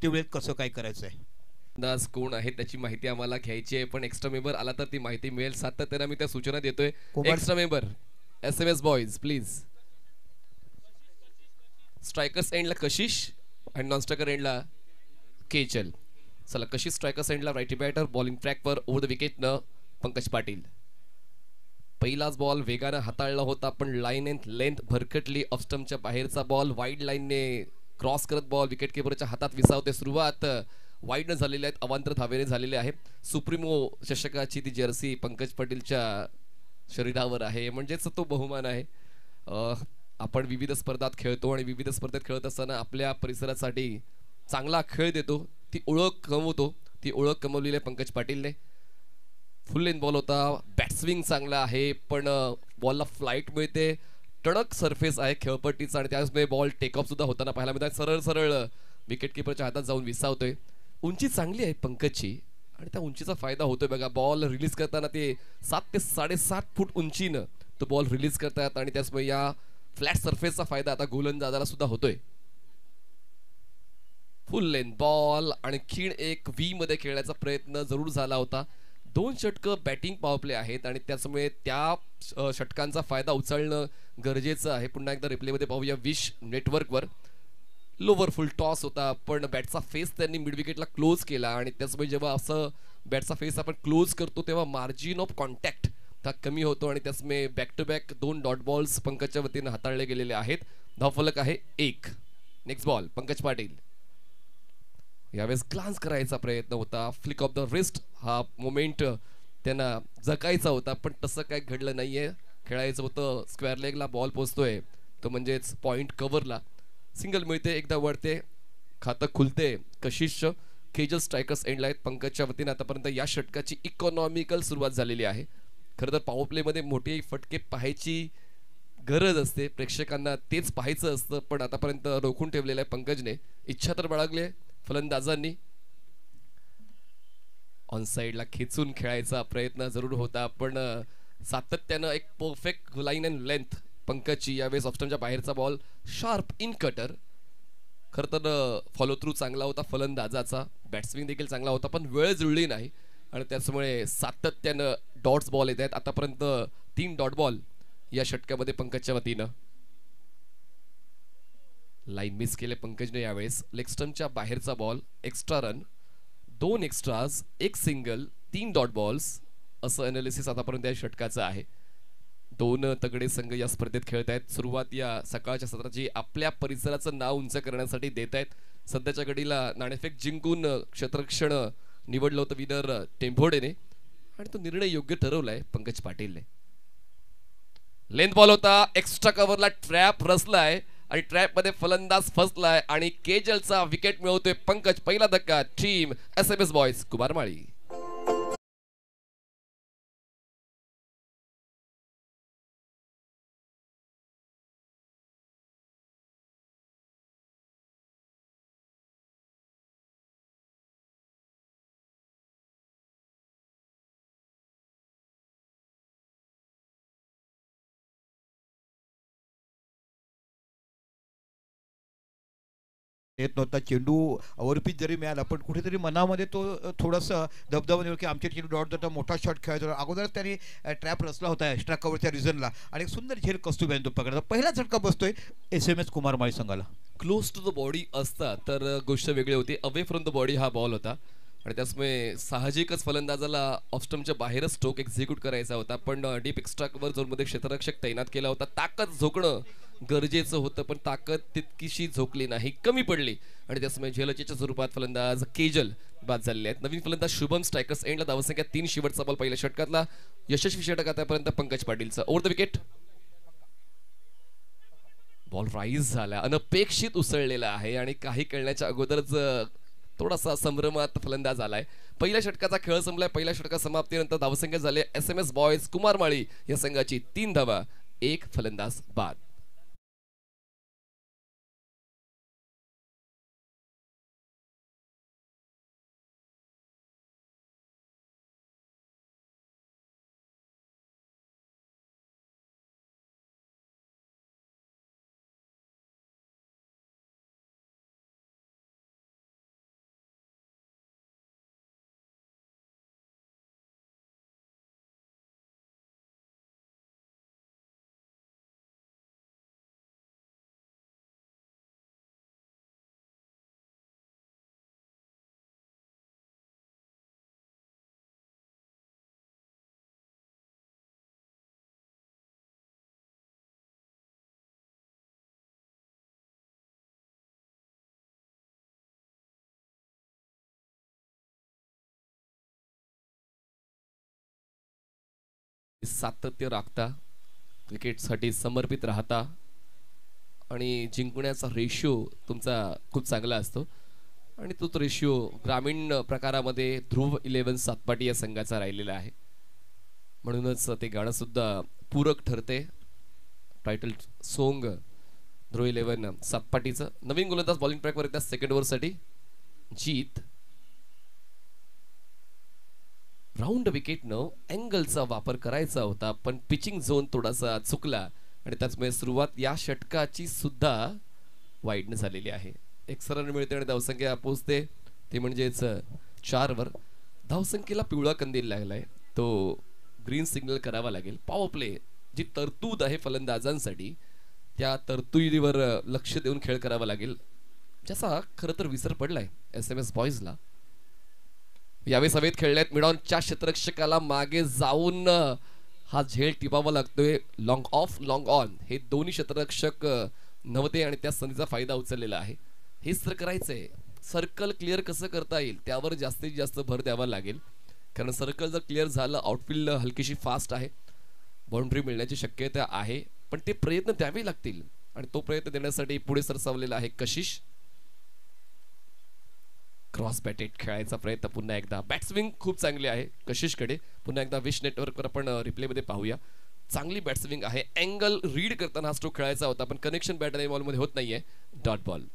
सुट्टी वेळेत कसं काय करायचं आहे? अंदाज कोण आहे त्याची माहिती आम्हाला घ्यायची आहे, पण एक्स्ट्रा मेंबर आला तर ती माहिती मिळेल. सातत्याने मी त्या सूचना देतोय. Kumar extra member SMS boys please. Strikers एंडला कशिश आणि नॉन स्ट्रायकर एंडला केचल. चला, कशिश स्ट्रायकर्स एंडला राईट बॅटर बॉलिंग ट्रॅकवर ओव्हर द विकेटनं पंकज पाटील. पहिलाच बॉल वेगानं हाताळला होता, पण लाईन एंड लेंथ भरकटली. ऑफस्टमच्या बाहेरचा बॉल वाईड लाईनने क्रॉस करत बॉल विकेट किपरच्या हातात विसावते. सुरुवात वाईडनं झालेली आहेत, अवांतर धावेने झालेले आहे. सुप्रीमो चषकाची ती जर्सी पंकज पाटीलच्या शरीरावर आहे, म्हणजेच तो बहुमान आहे. आपण विविध स्पर्धात खेळतो आणि विविध स्पर्धेत खेळत असताना आपल्या परिसरासाठी चांगला खेळ देतो, ती ओळख कमवतो. ती ओळख कमवलेली आहे पंकज पाटीलने. फुल लेन बॉल होता, बॅटस्विंग चांगला आहे, पण बॉलला फ्लाईट मिळते. टणक सरफेस आहे खेळपट्टीचा आणि त्यामुळे बॉल टेकऑफ सुद्धा होताना पाहायला मिळतात. सरळ सरळ विकेट किपरच्या हातात जाऊन विसावतोय. उंची चांगली आहे पंकजची आणि त्या उंचीचा फायदा होतोय बघा. बॉल रिलीज करताना ते 7 ते 7.5 फूट उंचीनं तो बॉल रिलीज करतात आणि त्याचमुळे या फ्लॅट सरफेसचा फायदा आता गोलंदाजाला सुद्धा होतोय. फुल लेन बॉल आणि खीण एक व्ही मध्ये खेळण्याचा प्रयत्न जरूर झाला होता. 2 षटकं बॅटिंग पॉवर प्ले आहेत आणि त्यामुळे त्या षटकांचा फायदा उचलणं गरजेचं आहे. पुन्हा एकदा रिप्लेमध्ये पाहूया विश नेटवर्कवर. लोवर फुल टॉस होता, पण बॅटचा फेस त्यांनी मिड विकेटला क्लोज केला आणि त्याचमुळे जेव्हा असं बॅटचा फेस आपण क्लोज करतो तेव्हा मार्जिन ऑफ कॉन्टॅक्ट हा कमी होतो आणि त्याचमुळे back to back 2 dot balls पंकजच्या वतीनं हाताळले गेलेले आहेत. धावफलक आहे 1. Next ball Pankaj Patil. यावेळेस ग्लान्स करायचा प्रयत्न होता, फ्लिक ऑफ द रिस्ट हा मोमेंट त्यांना जगायचा होता, पण तसं काय घडलं नाहीये. खेळायचं होतं स्क्वेअर लेगला, बॉल पोचतोय तो म्हणजेच पॉइंट कव्हरला. सिंगल मिळते, एकदा वळते, खातं खुलते. कशिश केजल स्ट्रायकर्स एंडला आहेत पंकजच्या वतीने. आतापर्यंत या षटकाची इकॉनॉमिकल सुरुवात झालेली आहे. खरं तर पॉवर प्लेमध्ये मोठे फटके पाहायची गरज असते, प्रेक्षकांना तेच पाहायचं असतं, पण आतापर्यंत रोखून ठेवलेलं आहे पंकजने. इच्छा तर बाळगली फलंदाजांनी. ऑन साईडला खेचून खेळायचा प्रयत्न जरूर होता, पण सातत्यानं एक परफेक्ट लाईन अँड लेंथ पंकजची. यावेळेस ऑप्शनच्या बाहेरचा बॉल शार्प इन कटर. खरं तर फॉलो थ्रू चांगला होता फलंदाजाचा, बॅट्समॅन देखील चांगला होता, पण वेळ जुळली नाही आणि त्याच्यामुळे सातत्यानं डॉट्स बॉल येत आहेत. आतापर्यंत 3 डॉट बॉल या षटकामध्ये पंकजच्या वतीनं. लाईन मिस केले पंकजने यावेळेस. लेग स्टंपच्या बाहेरचा ball, extra run, 2 extras, 1 single, 3 dot balls, असं अनालिसिस आतापर्यंत या षटकाचं आहे. 2 तगडे संघ या स्पर्धेत खेळत आहेत. सुरुवात या सकाळच्या सत्राची आपल्या परिसराचं नाव उंच करण्यासाठी देत आहेत. सध्याच्या घडीला नाणेफेक जिंकून क्षेत्ररक्षण निवडलं होतं विनर टेंभोडेने आणि तो निर्णय योग्य ठरवलाय पंकज पाटीलने. लेंथ बॉल होता, एक्स्ट्रा कव्हरला ट्रॅप रचलाय आणि ट्रॅप मध्ये फलंदाज फसलाय आणि केजलचा विकेट मिळवतोय पंकज. पहिला धक्का टीम SMS बॉयज कुमारमाळी. येत नव्हता चेंडू. ओव्हरपिच जरी मिळाला पण कुठेतरी मनामध्ये तो थोडंसं दबदबा निवड की आमच्या चेंडू डॉट जाता मोठा शॉट खेळायचा. अगोदरच त्यांनी ट्रॅप रचला होता एक्स्ट्रा कव्हरच्या रिझनला आणि एक सुंदर झेल कस्तुरी तो पकडला. पहिला झटका बसतोय SMS कुमारमाळी संघाला. क्लोज टू द बॉडी असता तर गोष्ट वेगळी होती. अवे फ्रॉम द बॉडी हा बॉल होता आणि त्याचमुळे साहजिकच फलंदाजाला ऑफस्टमच्या बाहेरच स्ट्रोक एक्झिक्यूट करायचा होता, पण डीप एक्स्ट्रा कव्हर झोनमध्ये क्षेत्ररक्षक तैनात केला होता. ताकद झोकणं गरजेचं होतं, पण ताकद तितकीशी झोकली नाही, कमी पडली आणि त्याचमुळे झेलचीच्या स्वरूपात फलंदाज केजल बाद झालेले आहेत. नवीन फलंदाज शुभम स्ट्रायकर्स एंडला धावसंख्या 3. शेवटचा बॉल पहिल्या षटकातला यशस्वी षटक आतापर्यंत पंकज पाटीलचा. Over the wicket ball rise झाला, अनपेक्षित उसळलेला आहे आणि काही कळण्याच्या अगोदरच थोडासा संभ्रमात फलंदाज आलाय. पहिल्या षटकाचा खेळ संपलाय. पहिल्या षटका समाप्तीनंतर धावसंख्या झाले SMS बॉयज कुमारमाळी या संघाची 3 धावा, 1 फलंदाज बाद. सातत्य राखता, क्रिकेटसाठी समर्पित राहता आणि जिंकण्याचा रेशिओ तुमचा खूप चांगला असतो आणि तो रेशिओ ग्रामीण प्रकारामध्ये ध्रुव 11 सातपाटी या संघाचा राहिलेला आहे. म्हणूनच ते गाणं सुद्धा पूरक ठरते. टायटल सोंग ध्रुव 11 सातपाटीचं. नवीन गोलंदाज बॉलिंग ट्रॅकवर येतात सेकंड ओव्हरसाठी. जीत राऊंड विकेटनं अँगलचा वापर करायचा होता, पण पिचिंग झोन थोडासा चुकला आणि त्याचमुळे सुरुवात या षटकाची सुद्धा वाईडनं झालेली आहे. एक रन मिळते आणि धावसंख्या पोहोचते ते म्हणजेच 4 वर. धावसंख्येला पिवळा कंदील लागलाय, तो ग्रीन सिग्नल करावा लागेल. पॉवर प्ले जी तरतूद आहे फलंदाजांसाठी, त्या तरतुदीवर लक्ष देऊन खेळ करावा लागेल, ज्याचा खरं तर विसर पडलाय SMS बॉईजला. यावेळेस हवेत खेळल्यात मिडॉनच्या क्षेत्ररक्षकाला मागे जाऊन हा झेल टिपावा लागतोय. लॉंग ऑफ लॉंग ऑन हे दोन्ही क्षेत्ररक्षक नव्हते आणि त्या संधीचा फायदा उचललेला आहे. हेच तर करायचंय. सर्कल क्लिअर कसं करता येईल त्यावर जास्तीत जास्त भर द्यावा लागेल, कारण सर्कल जर क्लिअर झालं, आउटफील्ड हलकीशी फास्ट आहे, बाउंड्री मिळण्याची शक्यता आहे, पण ते प्रयत्न द्यावे लागतील आणि तो प्रयत्न देण्यासाठी पुढे सरसावलेला आहे कशिश. क्रॉस बॅटेड खेळायचा प्रयत्न पुन्हा एकदा. बॅट्सविंग खूप चांगली आहे कशिशकडे. पुन्हा एकदा विश नेटवर्कवर आपण रिप्लेमध्ये पाहूया. चांगली बॅट्सविंग आहे. अँगल रीड करताना हा स्ट्रोक खेळायचा होता, पण कनेक्शन बॅट आणि बॉलमध्ये होत नाहीये. Dot ball.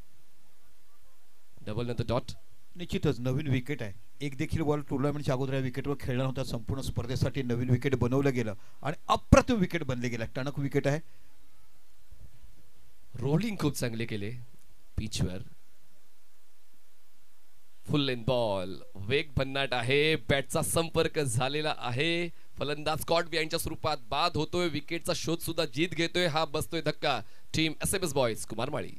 डबल नंतर डॉट. निश्चितच नवीन विकेट आहे. एक देखील बॉल टुर्नामेंटच्या अगोदर या विकेटवर खेळला होता. संपूर्ण स्पर्धेसाठी नवीन विकेट बनवलं गेलं आणि अप्रतिम विकेट बनले गेलं. टणक विकेट आहे. रोलिंग खूप चांगले केले पिचवर. फुल लेन बॉल. वेग भन्नाट आहे. बॅटचा संपर्क झालेला आहे. फलंदाज स्कॉट बिहाइंडच्या स्वरूपात बाद होतोय. विकेटचा शोध सुद्धा जीत घेतोय. हा बसतोय धक्का टीम SMS बॉयज कुमार माळी.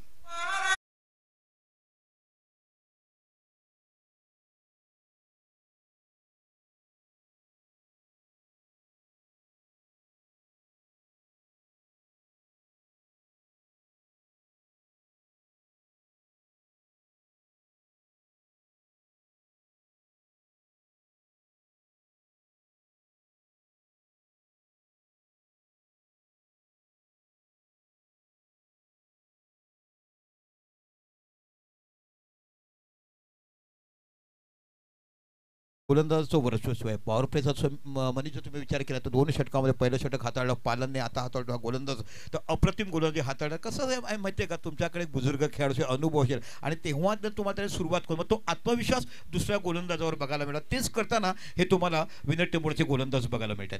गोलंदाजाचं वर्चस्व आहे. पॉवर प्लेचा मनी जर तुम्ही विचार केला तर 2 षटकामध्ये पहिलं षटक हाताळलं पालनने, आता हाताळतो हा गोलंदाज. तर अप्रतिम गोलंदाजी हाताळलं. कसं आहे माहिती आहे का, तुमच्याकडे बुजुर्ग खेळाडूचे अनुभव असेल आणि तेव्हा जर तुम्हाला त्याला सुरुवात करून मग तो आत्मविश्वास दुसऱ्या गोलंदाजावर बघायला मिळतात. तेच करताना हे तुम्हाला विनर टेंबोचे गोलंदाज बघायला मिळतात.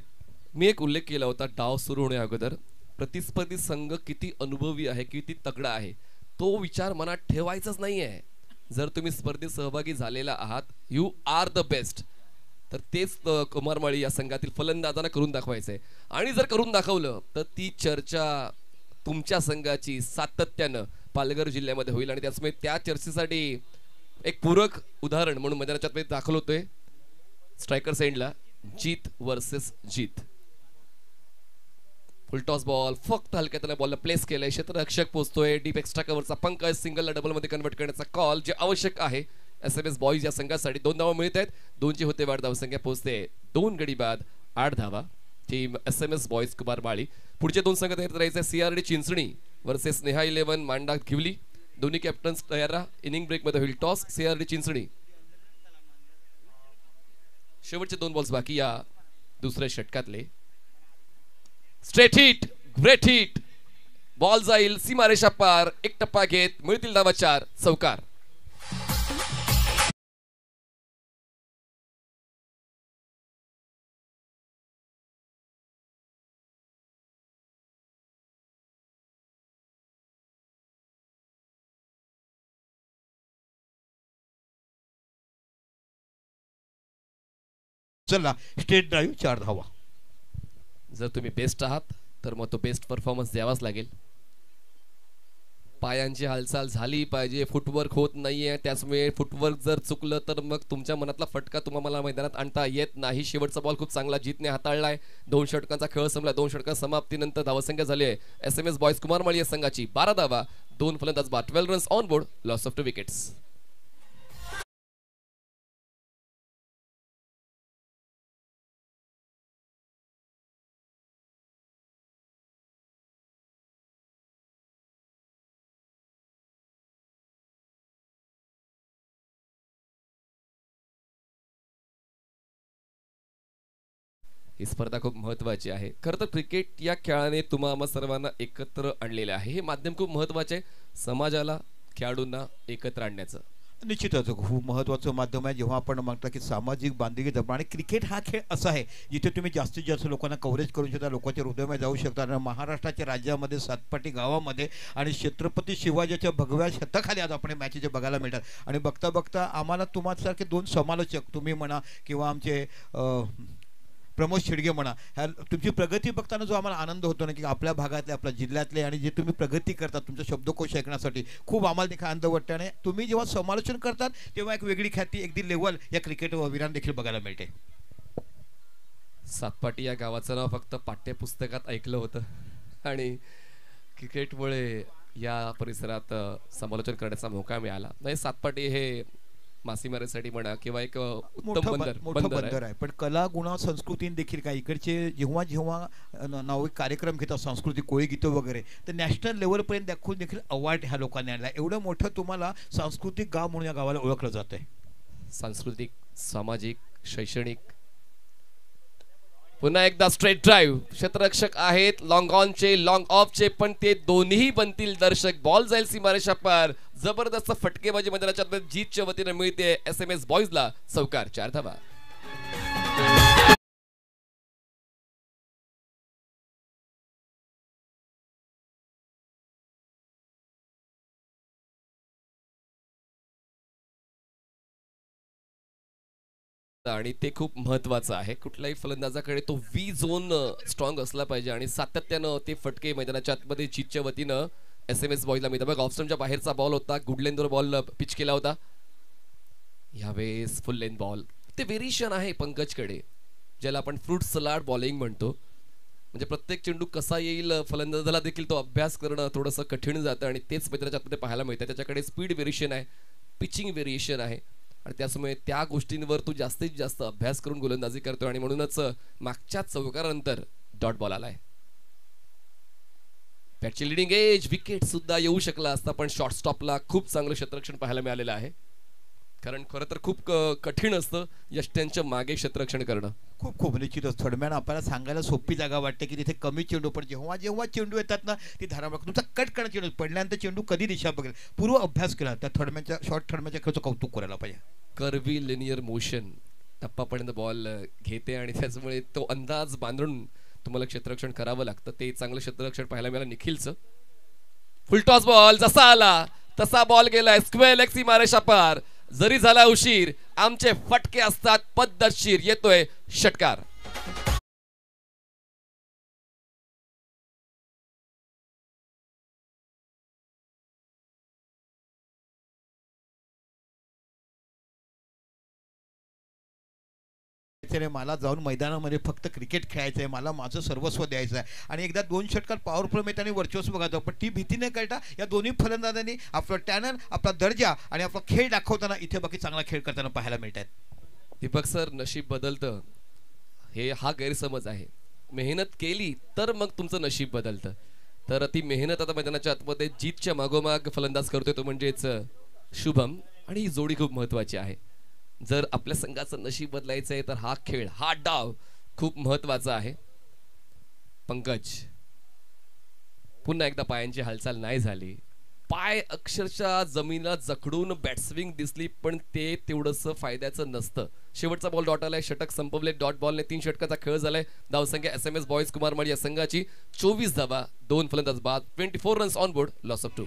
मी एक उल्लेख केला होता डाव सुरू होण्या अगोदर, प्रतिस्पर्धी संघ किती अनुभवी आहे, किती तगडा आहे, तो विचार मनात ठेवायचाच नाहीये. जर तुम्ही स्पर्धेत सहभागी झालेला आहात, यू आर द बेस्ट, तर तेच कुमार माळी या संघातील फलंदाजांना करून दाखवायचंय. आणि जर करून दाखवलं तर ती चर्चा तुमच्या संघाची सातत्यानं पालघर जिल्ह्यामध्ये होईल आणि त्याचमुळे त्या चर्चेसाठी एक पूरक उदाहरण म्हणून मैदानाच्या दाखल होतोय. स्ट्रायकर सेंडला जीत वर्सेस जीत. फुलटॉस बॉल फक्त हलक्या त्याला बॉलला प्लेस केलंय. क्षेत्ररक्षक पोहोचतोय. डीप एक्स्ट्रा कव्हरचा पंकज सिंगलला डबल मध्ये कन्वर्ट करण्याचा कॉल जे आवश्यक आहे SMS बॉईज या संघासाठी. 2 धावा मिळत आहेत. 2ची होते वाढ. धावसंख्या पोहोचते 2 गडी बाद 8 धावा. टीम SMS बॉईज कुमार माळी. पुढचे 2 संघ तयार राहायचे. CRD चिंचणी वर्सेस स्नेहा 11 मांडा घिवली. दोन्ही कॅप्टन्स तयार राहा. इनिंग ब्रेक मध्ये होईल टॉस. CRD चिंचणी. शेवटचे 2 बॉल्स बाकी या दुसऱ्या षटकातले. Straight hit, great hit. Ball जाईल सीमारेषा पार. एक टप्पा घेत मिळतील धावा 4. चौकार. चला स्ट्रेट ड्राईव्ह 4 धावा. जर तुम्ही बेस्ट आहात तर मग तो बेस्ट परफॉर्मन्स द्यावाच लागेल. पायांची हालचाल झाली पाहिजे. फुटवर्क होत नाहीये, त्याचमुळे फुटवर्क जर चुकलं तर मग तुमच्या मनातला फटका तुम्हाला मैदानात आणता येत नाही. शेवटचा बॉल खूप चांगला जीतने हाताळलाय. 2 षटकांचा खेळ संपला. 2 षटका समाप्तीनंतर धावसंख्या झाली आहे SMS बॉयज कुमार माळी या संघाची 12 धावा. 2 फलंदाज बाद. 12 runs on board. Loss of 2 wickets. ही स्पर्धा खूप महत्त्वाची आहे. खरं तर क्रिकेट या खेळाने तुम्हा आम्हा सर्वांना एकत्र आणलेलं आहे. हे माध्यम खूप महत्त्वाचे आहे, समाजाला, खेळाडूंना एकत्र आणण्याचं. निश्चितच खूप महत्त्वाचं माध्यम आहे. जेव्हा आपण म्हणता की सामाजिक बांधिलकी जपणं आणि क्रिकेट हा खेळ असा आहे जिथे तुम्ही जास्तीत जास्त लोकांना कव्हरेज करू शकता, लोकांच्या हृदयामध्ये जाऊ शकता. आणि महाराष्ट्राच्या राज्यामध्ये सातपाटी गावामध्ये आणि छत्रपती शिवाजीच्या भगव्या छताखाली आज आपण मॅचेस बघायला मिळतात. आणि बघता बघता आम्हाला तुम्हासारखे दोन समालोचक तुम्ही म्हणा किंवा आमचे प्रमोद शेडगे म्हणा, ह्या तुमची प्रगती बघताना जो आम्हाला आनंद होतो ना की आपल्या भागातले आपल्या जिल्ह्यातले आणि जे तुम्ही प्रगती करतात तुमचा शब्दकोश ऐकण्यासाठी खूप आम्हाला देखील आनंद वाटतो. आणि तुम्ही जेव्हा समालोचन करतात तेव्हा एक वेगळी ख्याती अगदी लेवल या क्रिकेट वीरांना देखील बघायला मिळते. सातपाटी या गावाचं नाव फक्त पाठ्यपुस्तकात ऐकलं होतं आणि क्रिकेटमुळे या परिसरात समालोचन करण्याचा मौका मिळाला. नाही, सातपाटी हे मासेमारीसाठी म्हणा किंवा एक उत्तम मोठं बंदर आहे. बंदर आहे. पण कला गुणा संस्कृतीने देखील काय इकडचे जेव्हा जेव्हा नाविक कार्यक्रम घेतात सांस्कृतिक कोळी गीतं वगैरे तर नॅशनल लेवलपर्यंत दाखवून देखील अवॉर्ड ह्या लोकांनी आणला. एवढं मोठं तुम्हाला सांस्कृतिक गाव म्हणून या गावाला ओळखलं जात आहे. सांस्कृतिक, सामाजिक, शैक्षणिक. पुन्हा एकदा स्ट्रेट ड्राईव्ह. क्षेत्ररक्षक आहेत लॉंग ऑनचे, लॉंग ऑफचे, पण ते दोन्ही बनतील दर्शक. बॉल जाईल सीमारेषा पार. जबरदस्त फटकेबाजी मैदानाच्या जीतच्या वतीने मिळते SMS बॉयजला चौकार. 4 धावा. आणि ते खूप महत्वाचं आहे. कुठल्याही फलंदाजाकडे तो व्ही झोन स्ट्रॉंग असला पाहिजे आणि सातत्यानं ते फटके मैदानाच्या आतमध्ये जीतच्या वतीनं SMS बॉयला मिळतात. बघा ऑफस्टमच्या बाहेरचा बॉल होता, गुड लेंथवर बॉल पिच केला होता. यावेळेस फुल लेंथ बॉल. ते व्हेरिएशन आहे पंकजकडे, ज्याला आपण फ्रूट सलाड बॉलिंग म्हणतो. म्हणजे प्रत्येक चेंडू कसा येईल फलंदाजाला देखील तो अभ्यास करणं थोडंसं कठीण जातं आणि तेच मैदानाच्या आतमध्ये पाहायला मिळतं. त्याच्याकडे स्पीड व्हेरिएशन आहे, पिचिंग व्हेरिएशन आहे आणि त्यामुळे त्या गोष्टींवर तू जास्तीत जास्त अभ्यास करून गोलंदाजी करतो आणि म्हणूनच मागच्या चौकारानंतर डॉट बॉल आलाय. बॅटची लिडिंग एज, विकेट सुद्धा येऊ शकला असता पण शॉर्ट स्टॉपला खूप चांगलं क्षेत्ररक्षण पाहायला मिळालेलं आहे. कारण खरं तर खूप कठीण असतं यष्ट्यांच्या मागे क्षेत्ररक्षण करणं. खूप खूप निश्चितच थर्डमॅन आपल्याला सांगायला सोपी जागा वाटते की तिथे कमी चेंडू, पण जेव्हा जेव्हा चेंडू येतात ना ती धारामाग तुमचा कट करणं चेंडू पडल्यानंतर चेंडू कधी दिशा बघेल पूर्व अभ्यास केला त्या थर्डमॅनच्या शॉर्ट थर्डमॅनच्या खेळचं कौतुक करायला पाहिजे. कर्वी लिनियर मोशन टप्पापर्यंत बॉल घेते आणि त्याच्यामुळे तो अंदाज बांधून तुम्हाला क्षेत्ररक्षण करावं लागतं. ते चांगलं क्षेत्ररक्षण पाहायला मिळालं निखिलचं. फुलटॉस बॉल जसा आला तसा बॉल गेलाय स्क्वेअर लेग सीमारेषा पार. जरी झाला उशीर आमचे फटके असतात पद्धतशीर. येतोय षटकार. मला जाऊन मैदानामध्ये फक्त क्रिकेट खेळायचं आहे, मला माझं सर्वस्व द्यायचं आहे आणि एकदा 2 षटकार पॉवर प्ले मिळत आणि वर्चस्व बघायचं. पण ती भीती न करता या दोन्ही फलंदाजांनी आपला टॅलेंट, आपला दर्जा आणि आपला खेळ दाखवताना इथे बाकी चांगला खेळ करताना पाहायला मिळतात. दीपक सर, नशीब बदलतं हे हा गैरसमज आहे. मेहनत केली तर मग तुमचं नशीब बदलतं. तर ती मेहनत आता मैदानाच्या आतमध्ये जीतच्या मागोमाग फलंदाज करतोय तो म्हणजेच शुभम. आणि ही जोडी खूप महत्वाची आहे. जर आपल्या संघाचं नशीब बदलायचं आहे तर हा खेळ, हा डाव खूप महत्वाचा आहे. पंकज, पुन्हा एकदा पायांची हालचाल नाही झाली. पाय अक्षरशः जमिनीला जखडून बॅटस्विंग दिसली पण ते तेवढंसं फायद्याचं नसतं. शेवटचा बॉल डॉट आलाय. षटक संपवले डॉट बॉलने. 3 षटकाचा खेळ झालाय. धावसंख्या SMS बॉयज कुमारमाळी या संघाची 24 धावा, 2 फलंदाज बाद, 24 runs on board, loss of 2.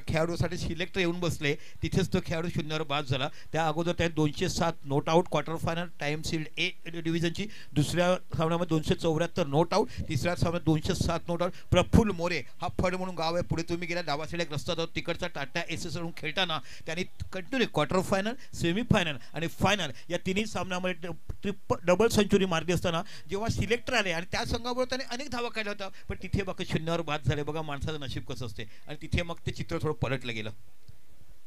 खेळाडूसाठी सिलेक्टर येऊन बसले, तिथेच तो खेळाडू शून्यावर बाद झाला. त्या अगोदर त्याने 207 not out quarter final time shield A डिव्हिजनची, दुसऱ्या सामन्यामध्ये 274 नोट आउट, तिसऱ्या सामन्यात 207 नोट आउट. प्रफुल्ल मोरे हा फड म्हणून गाव आहे, पुढे तुम्ही गेल्या डावा साईड एक रस्ता जातो, तिकडचा टाटा एस कडून खेळताना त्यांनी कंटिन्यू क्वार्टर फायनल, सेमीफायनल आणि फायनल या तिन्ही सामन्यामध्ये डबल सेंचुरी मारली असताना जेव्हा सिलेक्टर आले आणि त्या संघाबरोबर त्याने अनेक धावा काढल्या होत्या, पण तिथे बघा शून्यावर बाद झाले. बघा माणसाचं नशीब कसं असते, आणि तिथे मग ते चित्र थोडं पलटलं गेलं.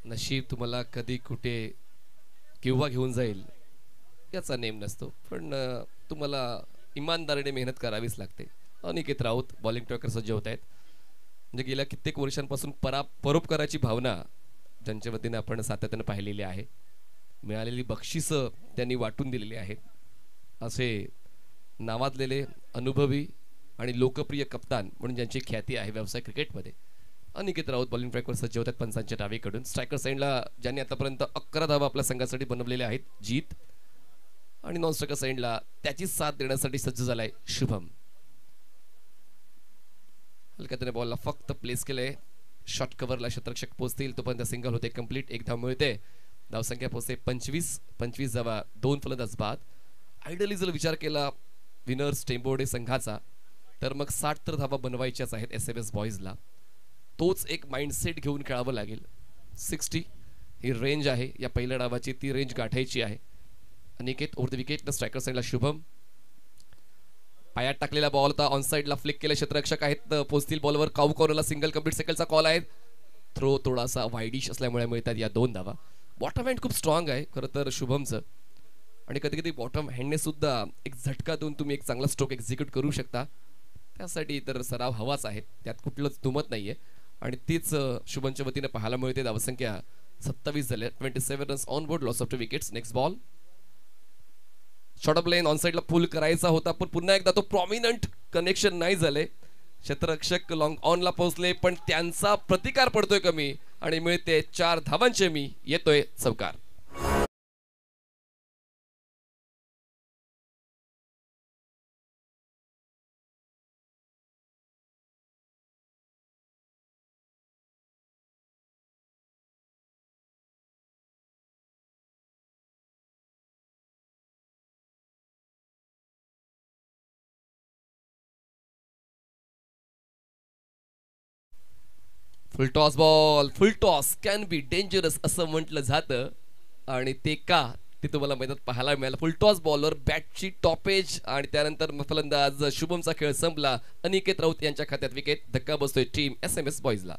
नशीब तुम्हाला कधी कुठे केव्हा घेऊन जाईल याचा नेम नसतो, पण तुम्हाला इमानदारीने मेहनत करावीच लागते. अनिकेत राऊत बॉलिंग टॉकर सज्ज होत आहेत. म्हणजे गेल्या कित्येक वर्षांपासून परोपकाराची भावना ज्यांच्या वतीने आपण सातत्याने पाहिलेली आहे, मिळालेली बक्षिसं त्यांनी वाटून दिलेली आहेत, असे नावाजलेले अनुभवी आणि लोकप्रिय कप्तान म्हणून ज्यांची ख्याती आहे व्यवसाय क्रिकेटमध्ये, अनिकेत राऊत बॉलिंग ट्रॅकवर सज्ज होतात पंचांच्या डावीकडून. स्ट्रायकर साईडला ज्यांनी आतापर्यंत 11 धावा आपल्या संघासाठी बनवलेल्या आहेत, जीत. आणि नॉन स्ट्रायकर साईडला त्याची साथ देण्यासाठी सज्ज झालाय शुभम. हलक्या त्याने बॉलला फक्त प्लेस केलंय, शॉर्ट कव्हरला क्षेत्ररक्षक पोहोचतील तोपर्यंत सिंगल होते कंप्लीट, एक धाव मिळते. धावसंख्या पोहोचते 25 धावा, 2 फलंदाज बाद. आयडली जर विचार केला विनर्स टेंबोर्डे संघाचा, तर मग 60 तर धावा बनवायच्याच आहेत SMS बॉईजला. तोच एक माइंडसेट घेऊन खेळावं लागेल. 60 ही रेंज आहे या पहिल्या डावाची, ती रेंज गाठायची आहे. Aniket over the wicket, striker साईडला शुभम. पायात टाकलेला बॉल होता, ऑन साईडला फ्लिक केले क्षेत्ररक्षक आहेत, पोस्तील बॉलवर काऊ कॉर्नरला सिंगल कंप्लीट सेकंडचा कॉल आहे. थ्रो थोडासा वाईडिश असल्यामुळे मिळतात या 2 धावा. बॉटम हँड खूप स्ट्रॉंग आहे खरं तर शुभमचं, आणि कधी कधी बॉटम हँडने सुद्धा एक झटका देऊन तुम्ही एक चांगला स्ट्रोक एक्झिक्यूट करू शकता. त्यासाठी तर सराव हवाच आहे, त्यात कुठलंच दुमत नाहीये. आणि तीच शुभमच्या वतीने पाहायला मिळते. धावसंख्या 27 झाले, 27 runs on board, loss of 2 wickets. Next ball short of lane on साईडला पुल करायचा होता, पण पुन्हा एकदा तो प्रॉमिनंट कनेक्शन नाही झाले. क्षेत्ररक्षक लॉंग ऑनला पोहोचले, पण त्यांचा प्रतिकार पडतोय कमी आणि मिळते 4 धावांचे मी, येतोय चौकार. फुल toss ball, full toss can be dangerous असं म्हटलं जातं, आणि ते का ते तुम्हाला मैदानात पाहायला मिळालं. फुल टॉस बॉलवर बॅटची टॉपेज आणि त्यानंतर फलंदाज शुभमचा खेळ संपला. अनिकेत राऊत यांच्या खात्यात विकेट. धक्का बसतोय टीम SMS बॉईजला.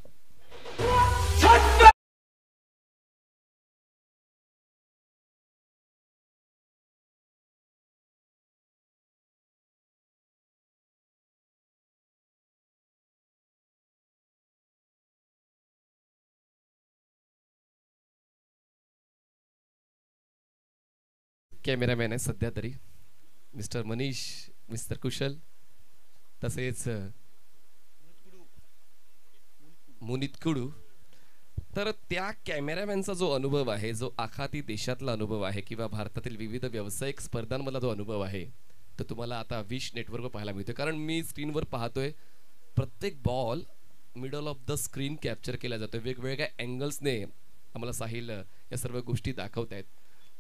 कॅमेरामॅन आहे सध्या तरी मिस्टर मनीष, मिस्टर कुशल, तसेच मुनीत कुडू. तर त्या कॅमेरामॅनचा जो अनुभव आहे, जो आखाती देशातला अनुभव आहे किंवा भारतातील विविध व्यावसायिक स्पर्धांमधला जो अनुभव आहे, तो तुम्हाला आता विश नेटवर्कवर पाहायला मिळतोय. कारण मी स्क्रीनवर पाहतोय प्रत्येक ball middle of the screen capture केला जातोय, वेगवेगळ्या अँगल्सने आम्हाला साहिल या सर्व गोष्टी दाखवत आहेत.